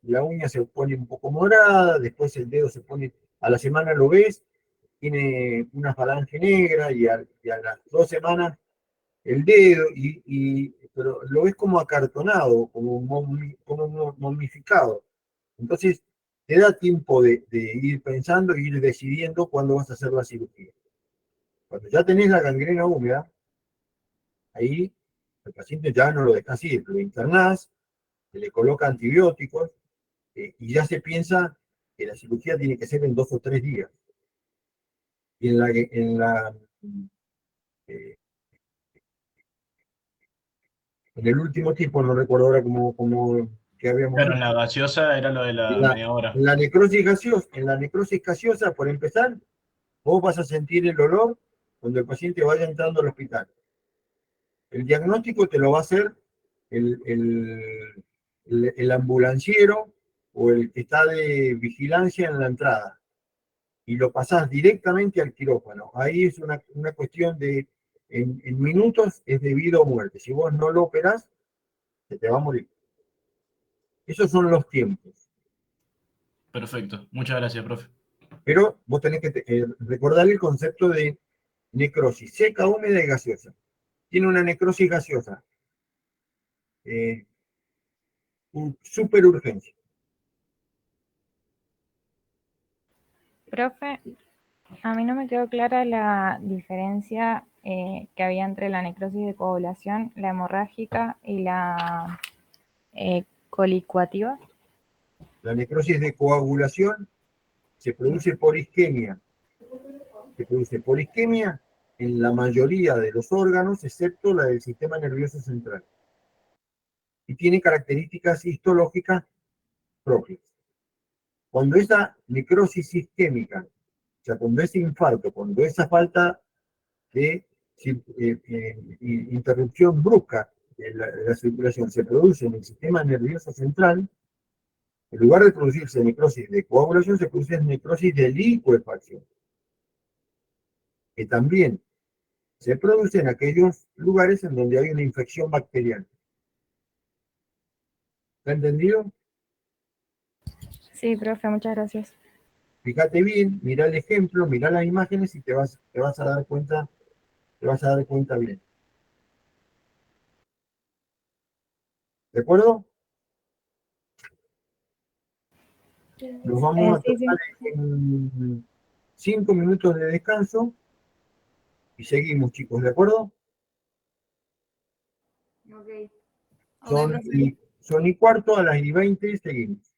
la uña se pone un poco morada, después el dedo se pone, a la semana lo ves, tiene una falange negra, y a las 2 semanas el dedo, pero lo ves como acartonado, como momificado. Entonces, te da tiempo de ir pensando e ir decidiendo cuándo vas a hacer la cirugía. Cuando ya tenés la gangrena húmeda, ahí el paciente ya no lo dejas ir, lo internás, se le coloca antibióticos, y ya se piensa que la cirugía tiene que ser en 2 o 3 días. Y eh, en el último tipo, no recuerdo ahora que habíamos Claro, en visto. la gaseosa era lo de la media hora. En la necrosis gaseosa, por empezar, vos vas a sentir el olor cuando el paciente vaya entrando al hospital. El diagnóstico te lo va a hacer el ambulanciero o el que está de vigilancia en la entrada, y lo pasás directamente al quirófano. Ahí es una cuestión de, en minutos, es de vida o muerte. Si vos no lo operás, se te va a morir. Esos son los tiempos. Perfecto. Muchas gracias, profe. Pero vos tenés que recordar el concepto de necrosis seca, húmeda y gaseosa. Tiene una necrosis gaseosa, super urgencia. Profe, a mí no me quedó clara la diferencia que había entre la necrosis de coagulación, la hemorrágica y la colicuativa. La necrosis de coagulación se produce por isquemia. Se produce por isquemia en la mayoría de los órganos, excepto la del sistema nervioso central. Y tiene características histológicas propias. Cuando esa necrosis isquémica, o sea, cuando ese infarto, cuando esa falta de interrupción brusca de la circulación se produce en el sistema nervioso central, en lugar de producirse necrosis de coagulación, se produce necrosis de licuefacción, que también se produce en aquellos lugares en donde hay una infección bacteriana. ¿Está entendido? Sí, profe, muchas gracias. Fíjate bien, mira el ejemplo, mira las imágenes y te vas a dar cuenta, te vas a dar cuenta bien. ¿De acuerdo? Nos vamos a Sí, sí. tomar en 5 minutos de descanso y seguimos, chicos, ¿de acuerdo? Ok. Ok, Son, profe. son y cuarto, a las y 20 seguimos.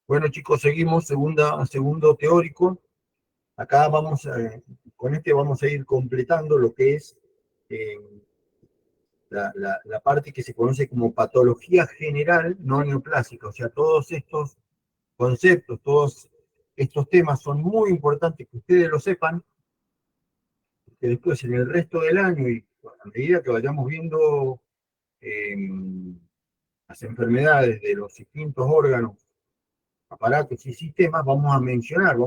Bueno, chicos, seguimos, segundo teórico. Acá con este vamos a ir completando lo que es eh, la parte que se conoce como patología general no neoplásica. O sea, todos estos conceptos, todos estos temas son muy importantes que ustedes lo sepan, que después en el resto del año y a medida que vayamos viendo eh, las enfermedades de los distintos órganos, aparatos y sistemas, vamos a mencionar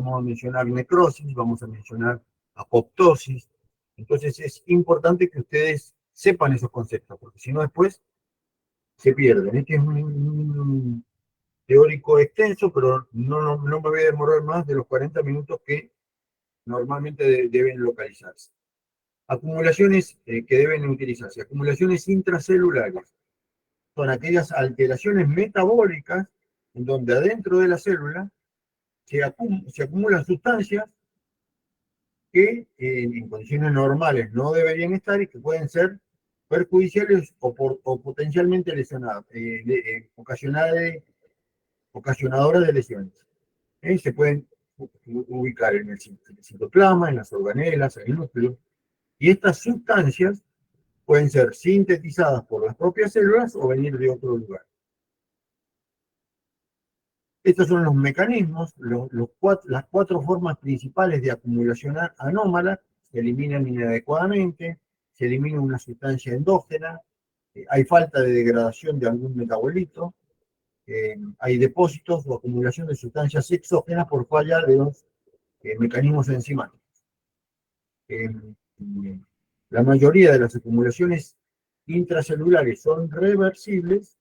necrosis, vamos a mencionar apoptosis. Entonces es importante que ustedes sepan esos conceptos, porque si no después se pierden. Este es un teórico extenso, pero no me voy a demorar más de los 40 minutos que normalmente deben localizarse. Acumulaciones que deben utilizarse. Acumulaciones intracelulares. Son aquellas alteraciones metabólicas en donde adentro de la célula se acumulan sustancias que en condiciones normales no deberían estar y que pueden ser perjudiciales o potencialmente lesionadas, ocasionadoras de lesiones. Se pueden ubicar en el citoplasma, en las organelas, en el núcleo, y estas sustancias pueden ser sintetizadas por las propias células o venir de otro lugar. Estos son los mecanismos, las cuatro formas principales de acumulación anómala. Se eliminan inadecuadamente, se elimina una sustancia endógena, hay falta de degradación de algún metabolito, hay depósitos o acumulación de sustancias exógenas por falla de los mecanismos enzimáticos. La mayoría de las acumulaciones intracelulares son reversibles,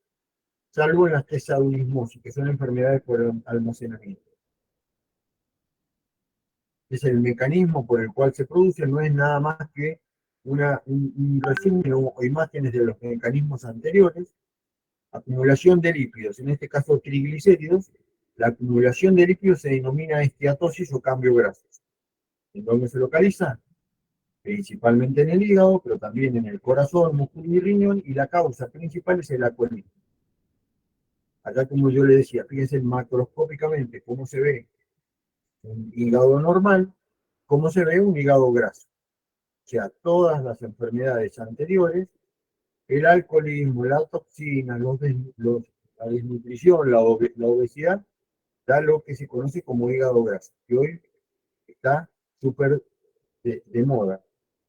salvo en las tesadulismosis, que son enfermedades por almacenamiento. Es el mecanismo por el cual se produce, no es nada más que un resumen o imágenes de los mecanismos anteriores. Acumulación de lípidos, en este caso triglicéridos. La acumulación de lípidos se denomina esteatosis o cambio grasos. ¿En dónde se localiza? Principalmente en el hígado, pero también en el corazón, músculo y riñón, y la causa principal es el alcoholismo. Acá, como yo le decía, fíjense macroscópicamente cómo se ve un hígado normal, cómo se ve un hígado graso. O sea, todas las enfermedades anteriores, el alcoholismo, la toxina, la desnutrición, la obesidad, da lo que se conoce como hígado graso, que hoy está súper de moda.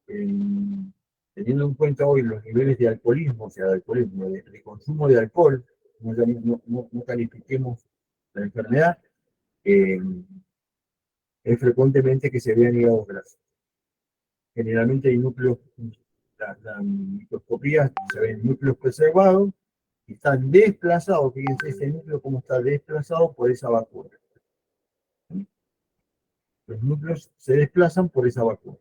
Teniendo en cuenta hoy los niveles de alcoholismo, o sea, de alcoholismo, de consumo de alcohol, no califiquemos la enfermedad, es frecuentemente que se vean hígados grasos. Generalmente hay núcleos, la microscopía se ven núcleos preservados y están desplazados, fíjense ese núcleo cómo está desplazado por esa vacuna. Los núcleos se desplazan por esa vacuna.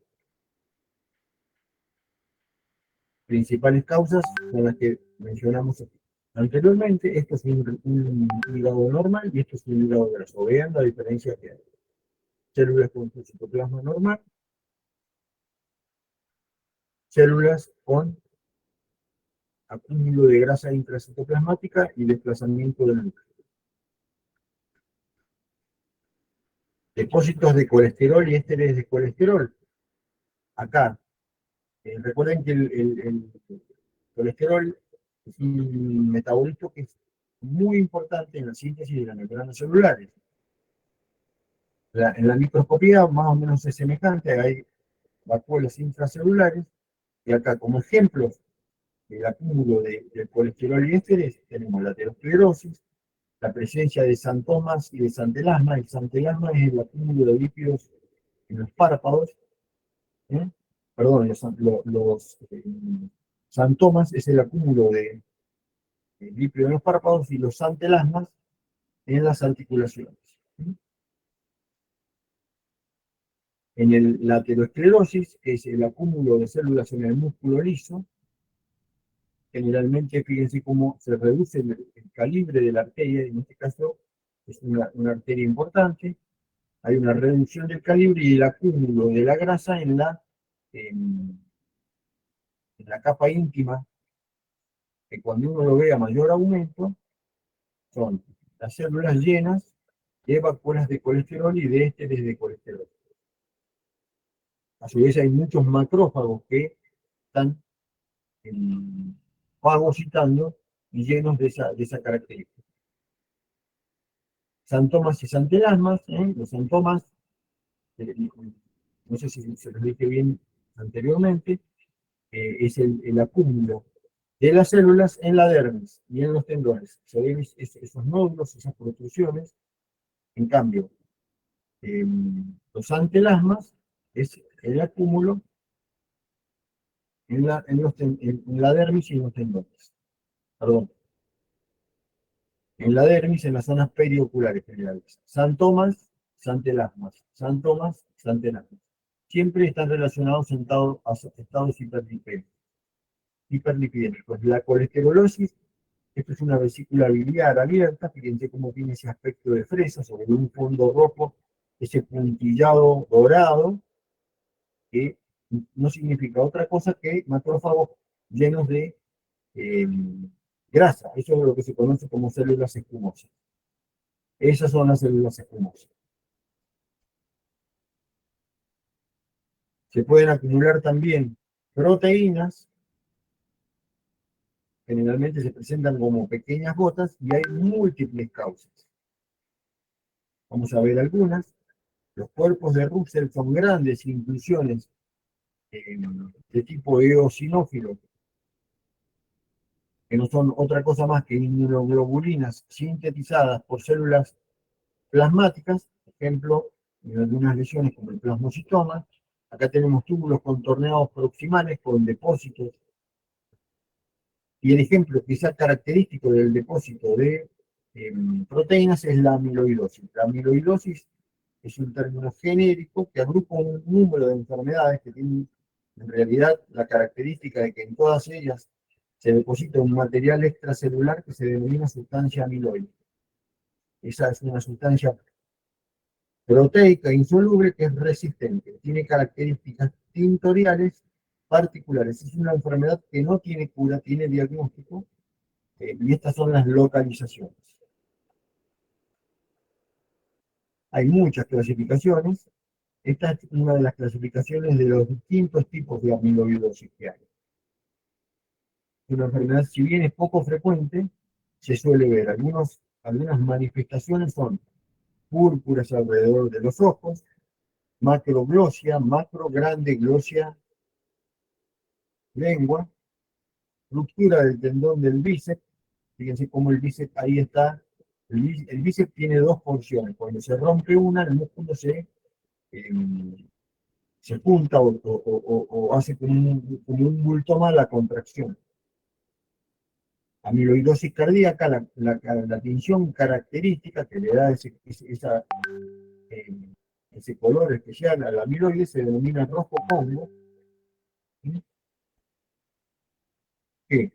Principales causas son las que mencionamos anteriormente. Esto es un hígado normal y esto es un hígado graso. Vean la diferencia que hay. Células con citoplasma normal, células con acúmulo de grasa intracitoplasmática y desplazamiento del núcleo. Depósitos de colesterol y ésteres de colesterol. Acá, recuerden que el colesterol es un metabolito que es muy importante en la síntesis de las membranas celulares. En la microscopía más o menos es semejante, hay vacuolas intracelulares, y acá como ejemplos del acúmulo de colesterol y ésteres tenemos la aterosclerosis, la presencia de santomas y de santelasma. El santelasma es el acúmulo de lípidos en los párpados, ¿eh? Perdón, santomas es el acúmulo de lípidos en los párpados y los santelasmas en las articulaciones. La aterosclerosis es el acúmulo de células en el músculo liso. Generalmente, fíjense cómo se reduce el calibre de la arteria, en este caso es una arteria importante. Hay una reducción del calibre y el acúmulo de la grasa en la capa íntima, que cuando uno lo ve a mayor aumento, son las células llenas de vacuolas de colesterol y de ésteres de colesterol. A su vez hay muchos macrófagos que están fagocitando y llenos de esa característica. Santomas y santelasmas, los santomas, no sé si se los dije bien anteriormente, es el acúmulo de las células en la dermis y en los tendones. Se ven esos nódulos, esas protrusiones. En cambio, los antelasmas es el acúmulo en la dermis y en los tendones. Perdón. En la dermis, en las zonas perioculares generales. Santomas, santelasmas. Santomas, santelasmas. Siempre están relacionados a estados hiperlipidémicos. La colesterolosis, esto es una vesícula biliar abierta, fíjense cómo tiene ese aspecto de fresa sobre un fondo rojo, ese puntillado dorado, que no significa otra cosa que macrófagos llenos de grasa. Eso es lo que se conoce como células escumosas. Esas son las células escumosas. Se pueden acumular también proteínas, generalmente se presentan como pequeñas gotas y hay múltiples causas. Vamos a ver algunas. Los cuerpos de Russell son grandes inclusiones de tipo eosinófilo, que no son otra cosa más que inmunoglobulinas sintetizadas por células plasmáticas, por ejemplo, en algunas lesiones como el plasmocitoma. Acá tenemos túbulos contorneados proximales con depósitos. Y el ejemplo quizá característico del depósito de proteínas es la amiloidosis. La amiloidosis es un término genérico que agrupa un número de enfermedades que tienen en realidad la característica de que en todas ellas se deposita un material extracelular que se denomina sustancia amiloide. Esa es una sustancia proteica insoluble que es resistente, tiene características tintoriales particulares. Es una enfermedad que no tiene cura, tiene diagnóstico, y estas son las localizaciones. Hay muchas clasificaciones. Esta es una de las clasificaciones de los distintos tipos de amiloidosis que hay. Una enfermedad, si bien es poco frecuente, se suele ver. Algunas manifestaciones son púrpuras alrededor de los ojos, macroglosia, macro, grande, glosia, lengua, ruptura del tendón del bíceps. Fíjense cómo el bíceps ahí está. El bíceps tiene dos porciones. Cuando se rompe una, el músculo se junta o hace como un bulto más la contracción. Amiloidosis cardíaca, la tinción característica que le da ese color especial a la amiloide se denomina rojo Congo. Que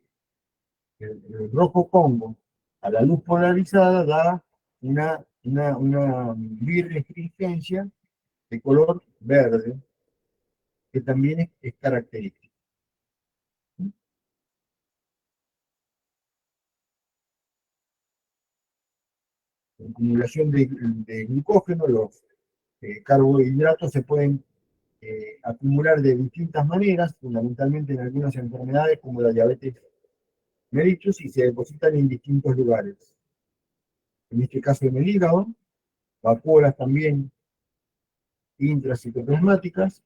el rojo Congo a la luz polarizada da una birrefringencia de color verde, que también es característica. La acumulación de glucógeno, los carbohidratos se pueden acumular de distintas maneras, fundamentalmente en algunas enfermedades como la diabetes mellitus, y se depositan en distintos lugares. En este caso en el hígado, vacuolas también intracitoplasmáticas.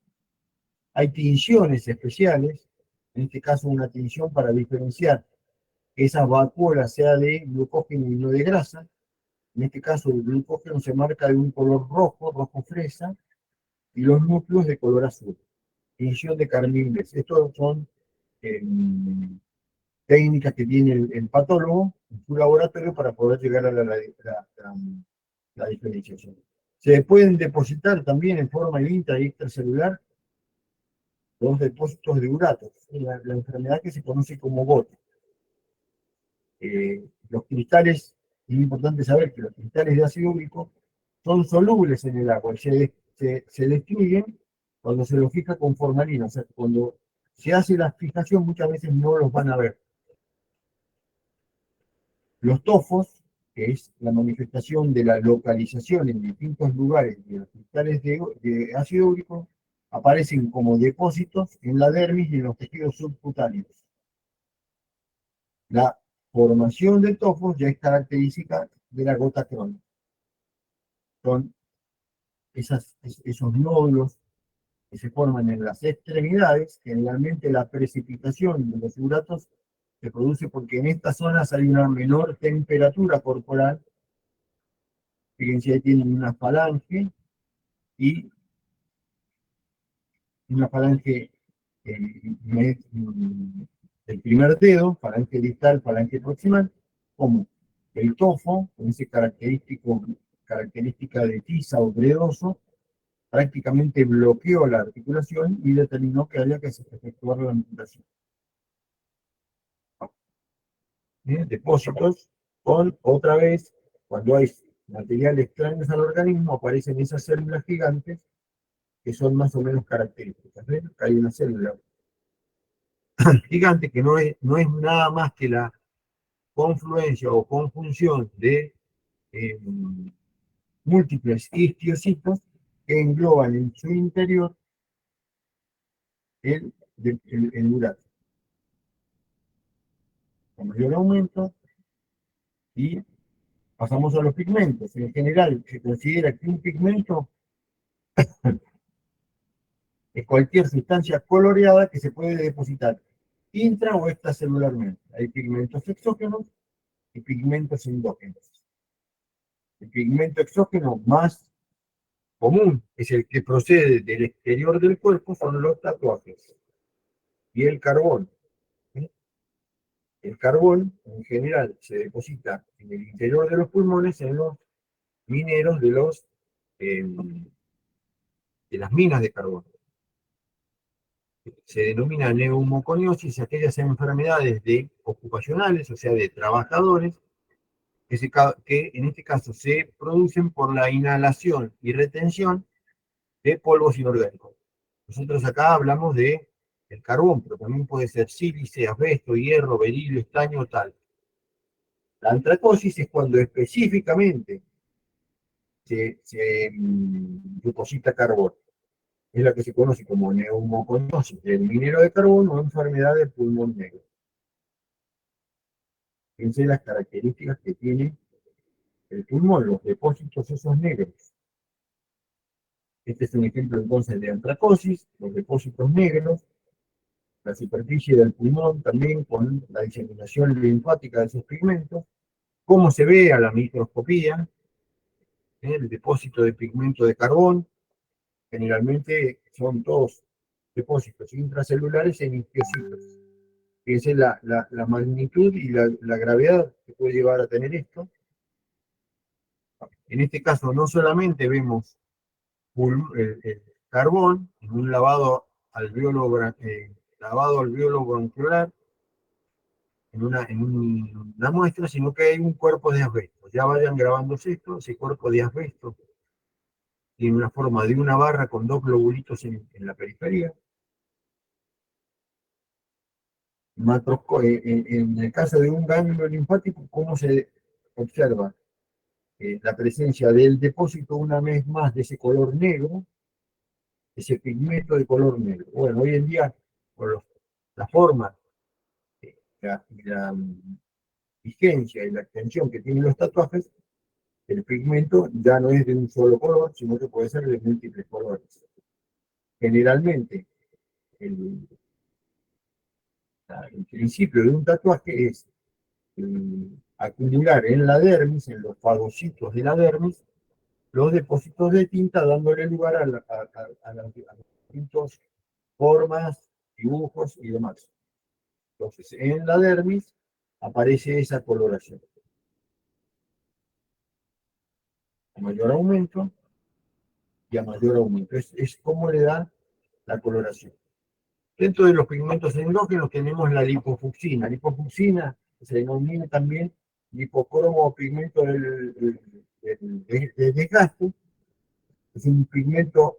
Hay tinciones especiales, en este caso una tinción para diferenciar que esa vacuola sea de glucógeno y no de grasa. En este caso, el glucógeno se marca de un color rojo, rojo fresa, y los núcleos de color azul. Tinción de carmiles. Estos son eh, técnicas que tiene el patólogo en su laboratorio para poder llegar a la diferenciación. Se pueden depositar también en forma intra y extracelular los depósitos de uratos, la enfermedad que se conoce como gota. Los cristales, es importante saber que los cristales de ácido úrico son solubles en el agua y se destruyen cuando se los fija con formalina. O sea, cuando se hace la fijación muchas veces no los van a ver. Los tofos, que es la manifestación de la localización en distintos lugares de los cristales de ácido úrico, aparecen como depósitos en la dermis y en los tejidos subcutáneos. La formación de tofos ya es característica de la gota crónica. Son esos nódulos que se forman en las extremidades. Generalmente la precipitación de los uratos se produce porque en estas zonas hay una menor temperatura corporal. Fíjense, ahí tienen y una falange del primer dedo, falange distal, falange proximal, como el tofo, con ese característica de tiza o gredoso, prácticamente bloqueó la articulación y determinó que había que efectuar la amputación. Depósitos con, otra vez, cuando hay materiales extraños al organismo, aparecen esas células gigantes que son más o menos características. ¿Ven? Hay una célula gigante que no es nada más que la confluencia o conjunción de múltiples histiocitos que engloban en su interior el urato. Con mayor aumento, y pasamos a los pigmentos. En general, se considera que un pigmento es cualquier sustancia coloreada que se puede depositar intra o extracelularmente. Hay pigmentos exógenos y pigmentos endógenos. El pigmento exógeno más común es el que procede del exterior del cuerpo, son los tatuajes y el carbón. ¿Sí? El carbón, en general, se deposita en el interior de los pulmones, en los mineros de las minas de carbón. Se denomina neumoconiosis aquellas enfermedades ocupacionales, o sea, de trabajadores, que en este caso se producen por la inhalación y retención de polvos inorgánicos. Nosotros acá hablamos del carbón, pero también puede ser sílice, asbesto, hierro, berilio, estaño, tal. La antracosis es cuando específicamente se deposita carbón. Es la que se conoce como neumoconiosis del minero de carbón o enfermedad del pulmón negro. Fíjense las características que tiene el pulmón, los depósitos esos negros. Este es un ejemplo entonces de antracosis, los depósitos negros, la superficie del pulmón también con la diseminación linfática de esos pigmentos, cómo se ve a la microscopía, el depósito de pigmento de carbón, generalmente son todos depósitos intracelulares en isquiocitos. Fíjense la magnitud y la gravedad que puede llevar a tener esto. En este caso no solamente vemos el carbón en un lavado alveolo bronquiolar, en una muestra, sino que hay un cuerpo de asbesto. Ya vayan grabándose esto, ese cuerpo de asbesto tiene una forma de una barra con dos globulitos en la periferia. En el caso de un ganglio linfático, ¿cómo se observa? La presencia del depósito una vez más de ese color negro, ese pigmento de color negro. Bueno, hoy en día, por la forma, la vigencia y la extensión que tienen los tatuajes, el pigmento ya no es de un solo color, sino que puede ser de múltiples colores. Generalmente, el principio de un tatuaje es acumular en la dermis, en los fagocitos de la dermis, los depósitos de tinta, dándole lugar a las distintas formas, dibujos y demás. Entonces, en la dermis aparece esa coloración. A mayor aumento y a mayor aumento. Es como le da la coloración. Dentro de los pigmentos endógenos tenemos la lipofucsina. Lipofucsina se denomina también lipocromo o pigmento del desgaste. Es un pigmento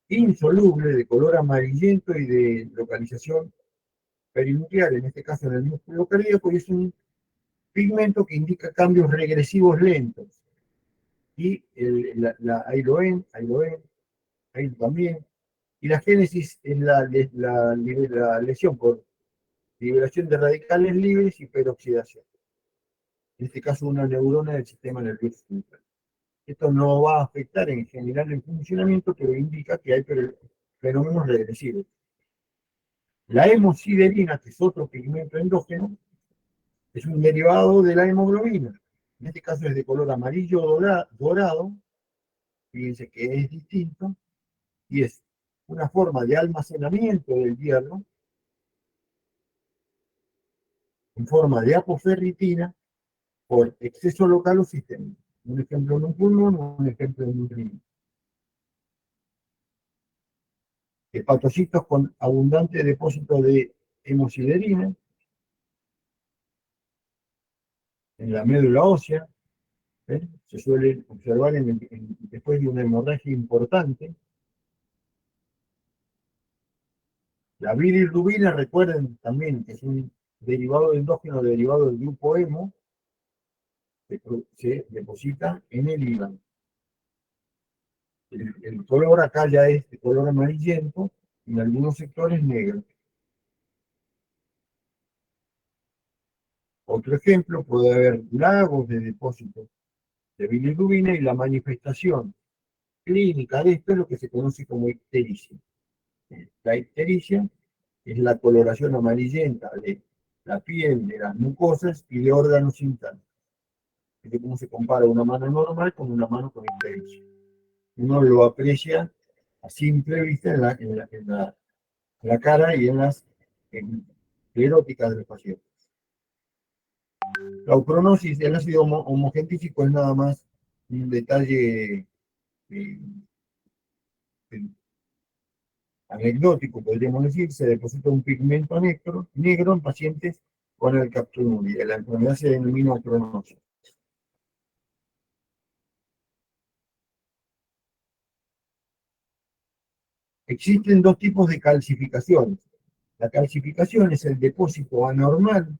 insoluble de color amarillento y de localización perinuclear, en este caso en el músculo cardíaco, y es un pigmento que indica cambios regresivos lentos. Y ahí lo ven, ahí también. Y la génesis es la lesión por liberación de radicales libres y peroxidación. En este caso, una neurona del sistema nervioso central. Esto no va a afectar en general el funcionamiento, pero indica que hay fenómenos regresivos. La hemosiderina, que es otro pigmento endógeno, es un derivado de la hemoglobina. En este caso es de color amarillo dorado. Fíjense que es distinto. Y es una forma de almacenamiento del hierro en forma de apoferritina por exceso local o sistémico. Un ejemplo en un pulmón, un ejemplo en un riñón. Hepatocitos con abundante depósito de hemosiderina en la médula ósea. Se suele observar después de una hemorragia importante. La bilirrubina, recuerden también que es un derivado endógeno derivado del grupo hemo, se deposita en el hígado. El color acá ya es de color amarillento, en algunos sectores negro. Otro ejemplo, puede haber lagos de depósito de bilirrubina y la manifestación clínica de esto es lo que se conoce como ictericia. La ictericia es la coloración amarillenta de la piel, de las mucosas y de órganos internos. Es cómo se compara una mano normal con una mano con ictericia. Uno lo aprecia a simple vista en la cara y en las eróticas de los pacientes. La ucronosis, el ácido homogentífico, es nada más un detalle eh, anecdótico, podríamos decir. Se deposita un pigmento negro en pacientes con alcaptonuria. La enfermedad se denomina ucronosis. Existen dos tipos de calcificaciones. La calcificación es el depósito anormal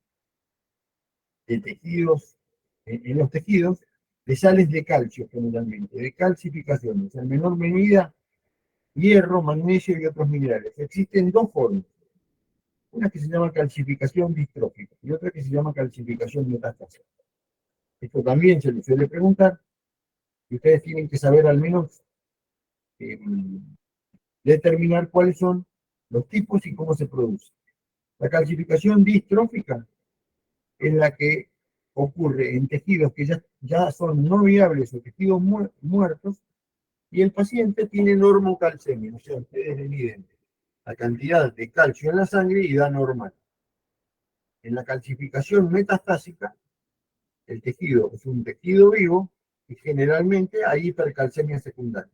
de tejidos, en los tejidos, de sales de calcio generalmente, de calcificaciones, en menor medida hierro, magnesio y otros minerales. Existen dos formas. Una que se llama calcificación distrófica y otra que se llama calcificación metastásica. Esto también se les suele preguntar y ustedes tienen que saber al menos determinar cuáles son los tipos y cómo se produce. La calcificación distrófica es la que ocurre en tejidos que ya son no viables o tejidos muertos y el paciente tiene normocalcemia, o sea, ustedes le miden la cantidad de calcio en la sangre y da normal. En la calcificación metastásica, el tejido es un tejido vivo y generalmente hay hipercalcemia secundaria.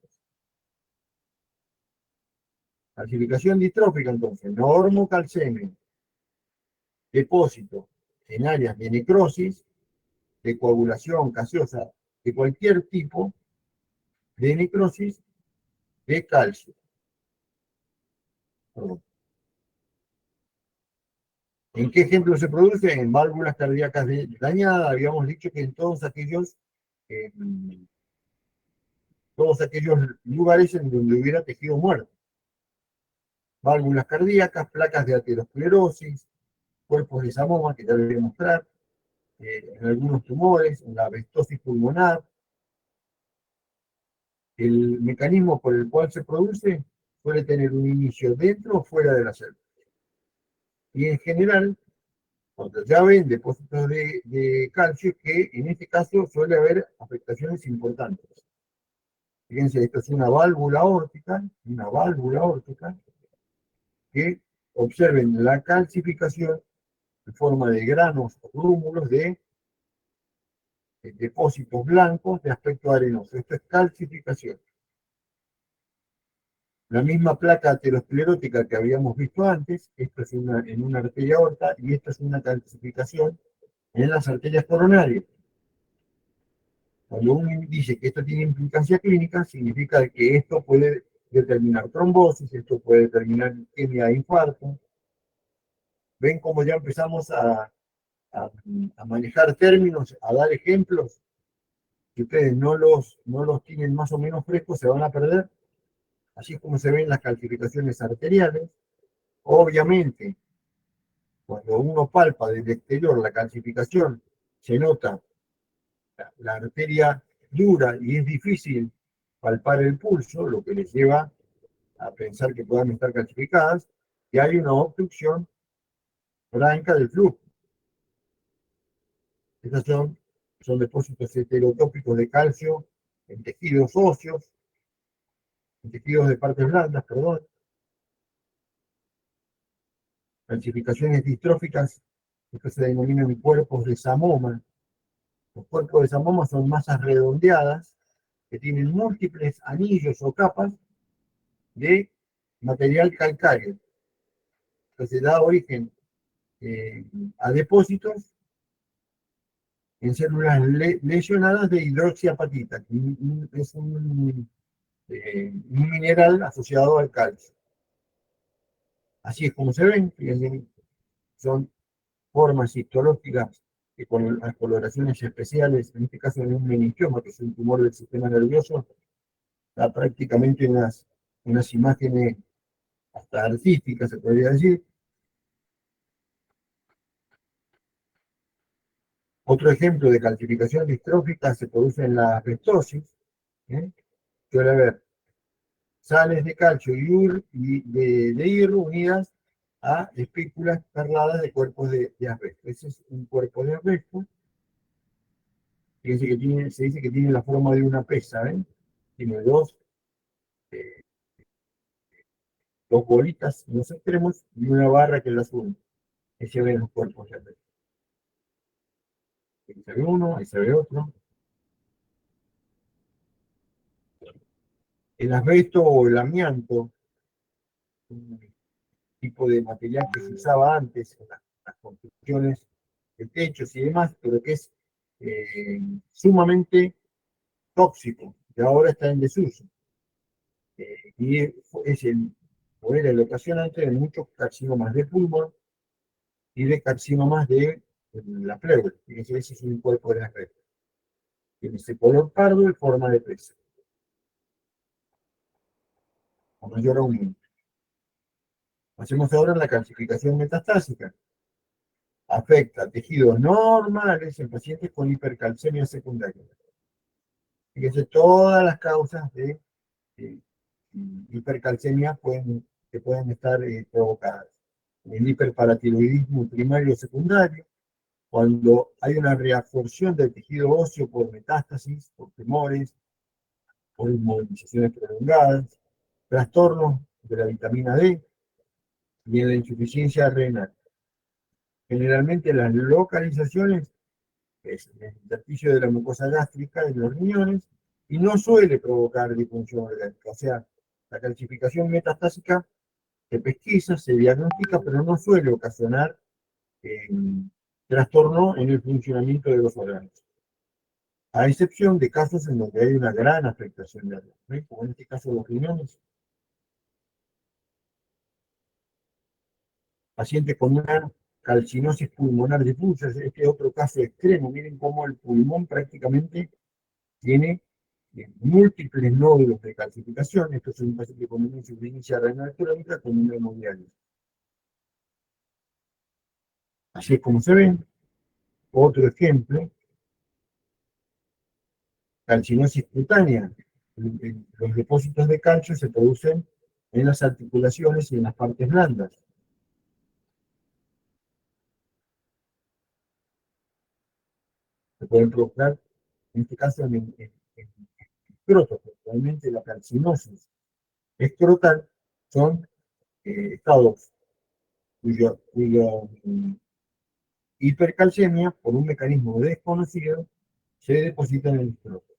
Calcificación distrófica, entonces, normocalcemia, depósito en áreas de necrosis, de coagulación gaseosa, de cualquier tipo de necrosis de calcio. ¿En qué ejemplo se produce? En válvulas cardíacas dañadas. Habíamos dicho que en todos aquellos lugares en donde hubiera tejido muerto. Válvulas cardíacas, placas de aterosclerosis, cuerpos de Samoma, que ya les voy a mostrar, en algunos tumores, en la abestosis pulmonar. El mecanismo por el cual se produce suele tener un inicio dentro o fuera de la célula. Y en general Cuando ya ven depósitos de calcio, que en este caso suele haber afectaciones importantes. Fíjense, esto es una válvula órtica, que observen la calcificación en forma de granos o grúmulos de depósitos blancos de aspecto arenoso. Esto es calcificación. La misma placa aterosclerótica que habíamos visto antes, esto es en una arteria aorta y esto es una calcificación en las arterias coronarias. Cuando uno dice que esto tiene implicancia clínica, significa que esto puede determinar trombosis, esto puede determinar isquemia e infarto. ¿Ven cómo ya empezamos a manejar términos, a dar ejemplos? Si ustedes no los tienen más o menos frescos, se van a perder. Así es como se ven las calcificaciones arteriales. Obviamente, cuando uno palpa desde el exterior la calcificación, se nota la arteria dura y es difícil palpar el pulso, lo que les lleva a pensar que puedan estar calcificadas, y hay una obstrucción blanca del flujo. Estos son depósitos heterotópicos de calcio en tejidos óseos, en tejidos de partes blandas, perdón. Calcificaciones distróficas, que se denominan cuerpos de Samoma. Los cuerpos de Samoma son masas redondeadas que tienen múltiples anillos o capas de material calcáreo. Entonces da origen a depósitos en células lesionadas de hidroxiapatita, que es un mineral asociado al calcio. Así es como se ven, fíjense, son formas histológicas que con las coloraciones especiales, en este caso en un meningioma, que es un tumor del sistema nervioso, da prácticamente unas imágenes hasta artísticas, se podría decir. Otro ejemplo de calcificación distrófica se produce en la asbestosis. Suele haber sales de calcio y de hierro unidas a espículas perladas de cuerpos de asbesto. Ese es un cuerpo de asbesto. Fíjense que se dice que tiene la forma de una pesa, ¿ven? Tiene dos bolitas en los extremos y una barra que las une. Ahí se ven los cuerpos de asbesto. Ahí se ve uno, ahí se ve otro. El asbesto o el amianto, un tipo de material que se usaba antes en las construcciones de techos y demás, pero que es sumamente tóxico, que ahora está en desuso. Y era el ocasionante de muchos carcinomas de pulmón y de carcinomas de la pleura. Fíjense, ese es un cuerpo de asbesto. Tiene ese color pardo y forma de pesa, con mayor aumento. Hacemos ahora la calcificación metastásica. Afecta tejidos normales en pacientes con hipercalcemia secundaria. Fíjense, todas las causas de hipercalcemia que pueden estar provocadas. El hiperparatiroidismo primario o secundario, cuando hay una reabsorción del tejido óseo por metástasis, por tumores, por inmovilizaciones prolongadas, trastornos de la vitamina D y en la insuficiencia renal. Generalmente las localizaciones es el intersticio de la mucosa gástrica de los riñones y no suele provocar disfunción orgánica. O sea, la calcificación metastásica se pesquisa, se diagnostica, pero no suele ocasionar trastorno en el funcionamiento de los órganos. A excepción de casos en donde hay una gran afectación de órganos, ¿sí? Como en este caso los riñones. Paciente con una calcinosis pulmonar difusa, este es otro caso extremo. Miren cómo el pulmón prácticamente tiene múltiples nódulos de calcificación. Esto es un paciente con una insuficiencia renal crónica con una hemodiálisis. Así es como se ven. Otro ejemplo, calcinosis cutánea. Los depósitos de calcio se producen en las articulaciones y en las partes blandas. se pueden provocar, en este caso, en escroto, realmente la calcinosis escrotal son estados cuya hipercalcemia, por un mecanismo desconocido, se deposita en el escroto.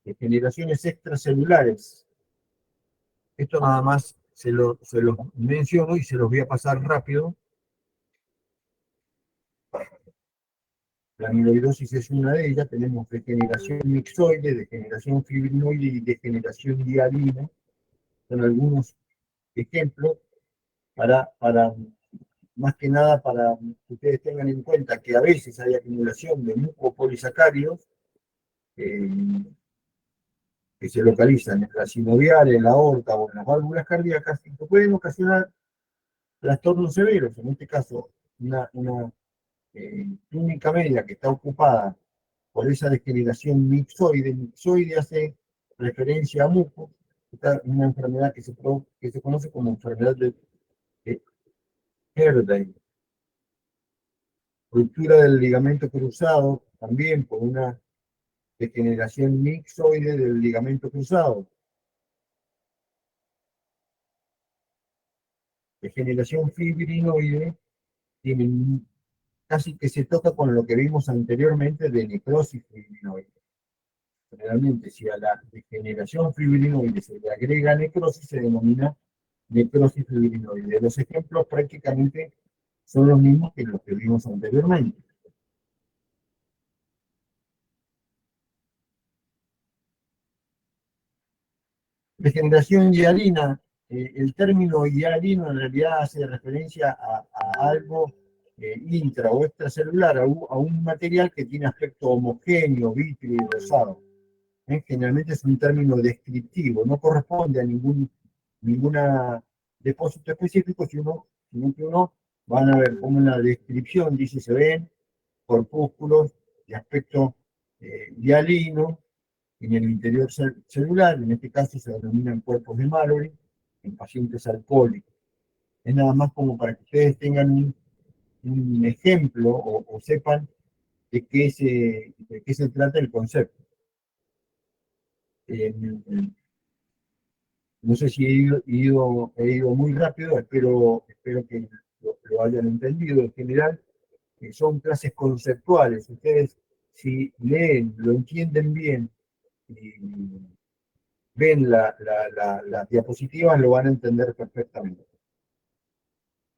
Degeneraciones extracelulares. Esto nada más se los menciono y se los voy a pasar rápido. La amiloidosis es una de ellas. Tenemos degeneración mixoide, degeneración fibrinoide y degeneración hialina. Son algunos ejemplos para más que nada para que ustedes tengan en cuenta que a veces hay acumulación de mucopolisacáridos que se localizan en la sinovial, en la aorta o en las válvulas cardíacas y que pueden ocasionar trastornos severos. En este caso, una clínica media que está ocupada por esa degeneración mixoide. Mixoide hace referencia a muco, una enfermedad que se conoce como enfermedad de Herday. Ruptura del ligamento cruzado, también por una degeneración mixoide del ligamento cruzado. Degeneración fibrinoide tiene casi que se toca con lo que vimos anteriormente de necrosis fibrinoide. Generalmente, si a la degeneración fibrinoide se le agrega necrosis, se denomina necrosis fibrinoide. Los ejemplos prácticamente son los mismos que los que vimos anteriormente. Degeneración hialina. El término hialino en realidad hace referencia a algo intra o extracelular, a un material que tiene aspecto homogéneo, vítreo y rosado. Generalmente es un término descriptivo, no corresponde a ninguna depósito específico, sino que uno van a ver como en la descripción dice se ven corpúsculos de aspecto hialino en el interior celular. En este caso se denominan cuerpos de Mallory en pacientes alcohólicos. Es nada más como para que ustedes tengan un ejemplo o sepan de qué se trata el concepto. No sé si he ido muy rápido, espero que lo hayan entendido. En general, son clases conceptuales. Ustedes, si leen, lo entienden bien y ven las diapositivas, lo van a entender perfectamente.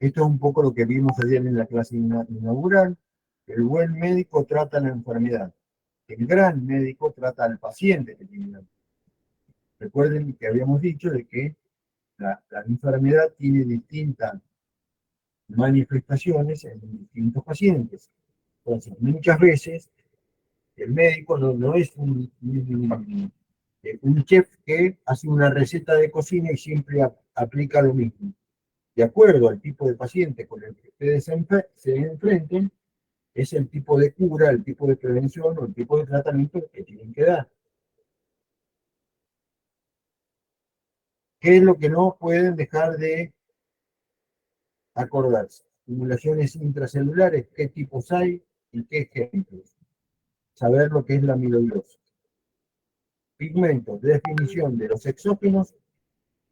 Esto es un poco lo que vimos ayer en la clase inaugural. El buen médico trata la enfermedad. El gran médico trata al paciente que tiene la enfermedad. Recuerden que habíamos dicho de que la enfermedad tiene distintas manifestaciones en distintos pacientes. Entonces, muchas veces el médico no es un chef que hace una receta de cocina y siempre aplica lo mismo. De acuerdo al tipo de paciente con el que ustedes se enfrenten, es el tipo de cura, el tipo de prevención o el tipo de tratamiento que tienen que dar. ¿Qué es lo que no pueden dejar de acordarse? Simulaciones intracelulares, qué tipos hay y qué ejemplos. Saber lo que es la amiloidosis. Pigmentos, definición de los exógenos,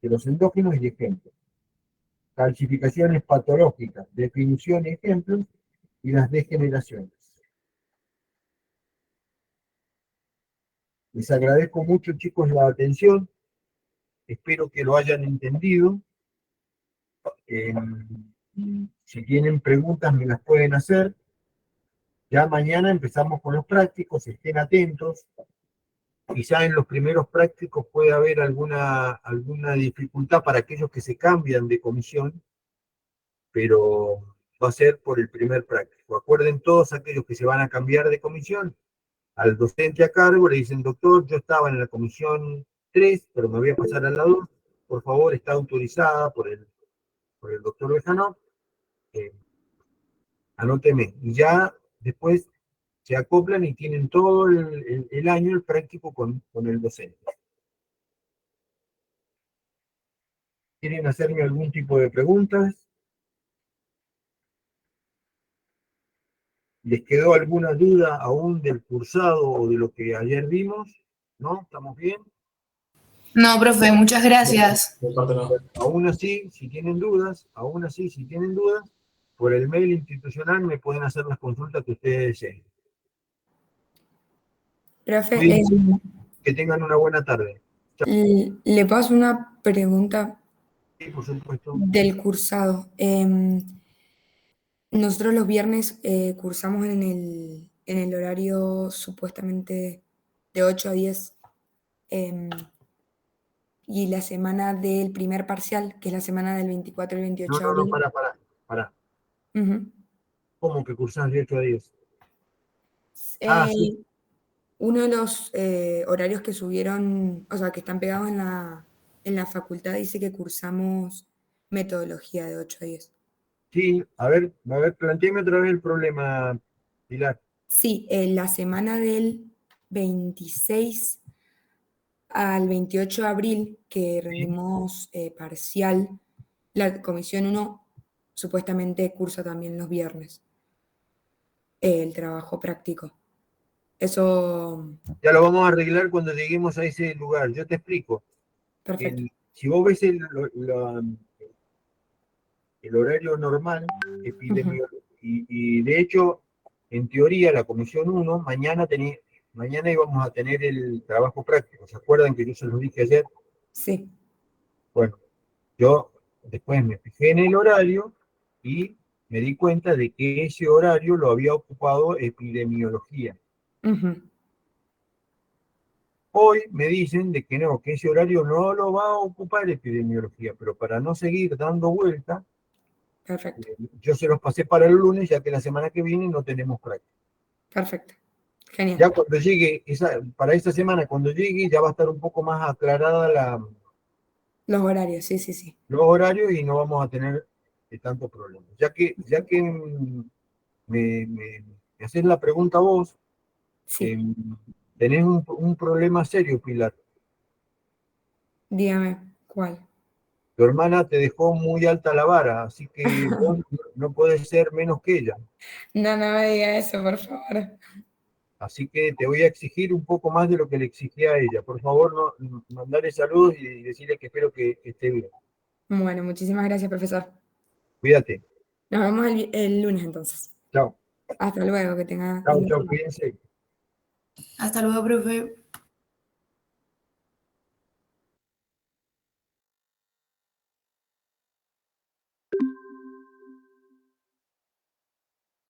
de los endógenos y ejemplos. Calcificaciones patológicas, definición y ejemplos, y las degeneraciones. Les agradezco mucho, chicos, la atención. Espero que lo hayan entendido. Si tienen preguntas, me las pueden hacer. Ya mañana empezamos con los prácticos, estén atentos. Quizá en los primeros prácticos puede haber alguna dificultad para aquellos que se cambian de comisión, pero va a ser por el primer práctico. Acuerden todos aquellos que se van a cambiar de comisión, al docente a cargo le dicen, doctor, yo estaba en la comisión 3, pero me voy a pasar a la 2, por favor, está autorizada por el doctor Bejanov, anóteme. Y ya después se acoplan y tienen todo el año el práctico con el docente. ¿Quieren hacerme algún tipo de preguntas? ¿Les quedó alguna duda aún del cursado o de lo que ayer vimos? ¿No? ¿Estamos bien? No, profe, muchas gracias. Aún así, si tienen dudas, por el mail institucional me pueden hacer las consultas que ustedes deseen. Profe, Cuídense, que tengan una buena tarde. le paso una pregunta Sí, por supuesto. del cursado. Nosotros los viernes cursamos en el horario supuestamente de 8 a 10. Y la semana del primer parcial, que es la semana del 24 y 28 de No, abril. para. Ujú. ¿Cómo que cursás de 8 a 10? Ah, sí. Uno de los horarios que subieron, o sea, que están pegados en la facultad, dice que cursamos metodología de 8 a 10. Sí, a ver, planteame otra vez el problema, Pilar. Sí, la semana del 26 al 28 de abril, que rendimos parcial, la comisión 1 supuestamente cursa también los viernes el trabajo práctico. Eso, Ya lo vamos a arreglar cuando lleguemos a ese lugar. Yo te explico. perfecto. Si vos ves el horario normal, Ujú. y de hecho, en teoría, la comisión 1, mañana íbamos a tener el trabajo práctico. ¿Se acuerdan que yo se los dije ayer? Sí. Bueno, yo después me fijé en el horario y me di cuenta de que ese horario lo había ocupado epidemiología. Ujú. Hoy me dicen de que no, que ese horario no lo va a ocupar epidemiología, pero para no seguir dando vuelta, Perfecto, yo se los pasé para el lunes, ya que la semana que viene no tenemos práctica. perfecto. Genial. Ya cuando llegue, para esta semana, cuando llegue, ya va a estar un poco más aclarada Los horarios, sí, sí, sí. los horarios y no vamos a tener tantos problemas. Ya que me haces la pregunta vos, Sí, tenés un problema serio, Pilar. dígame cuál. Tu hermana te dejó muy alta la vara, así que vos no podés ser menos que ella. No, no me diga eso, por favor. Así que te voy a exigir un poco más de lo que le exigía a ella. Por favor, mandale saludos y decirle que espero que esté bien. Bueno, muchísimas gracias, profesor. Cuídate. Nos vemos el lunes entonces. Chao. Hasta luego, que tenga Chao, lindo chao, día. cuídense. Hasta luego, profe.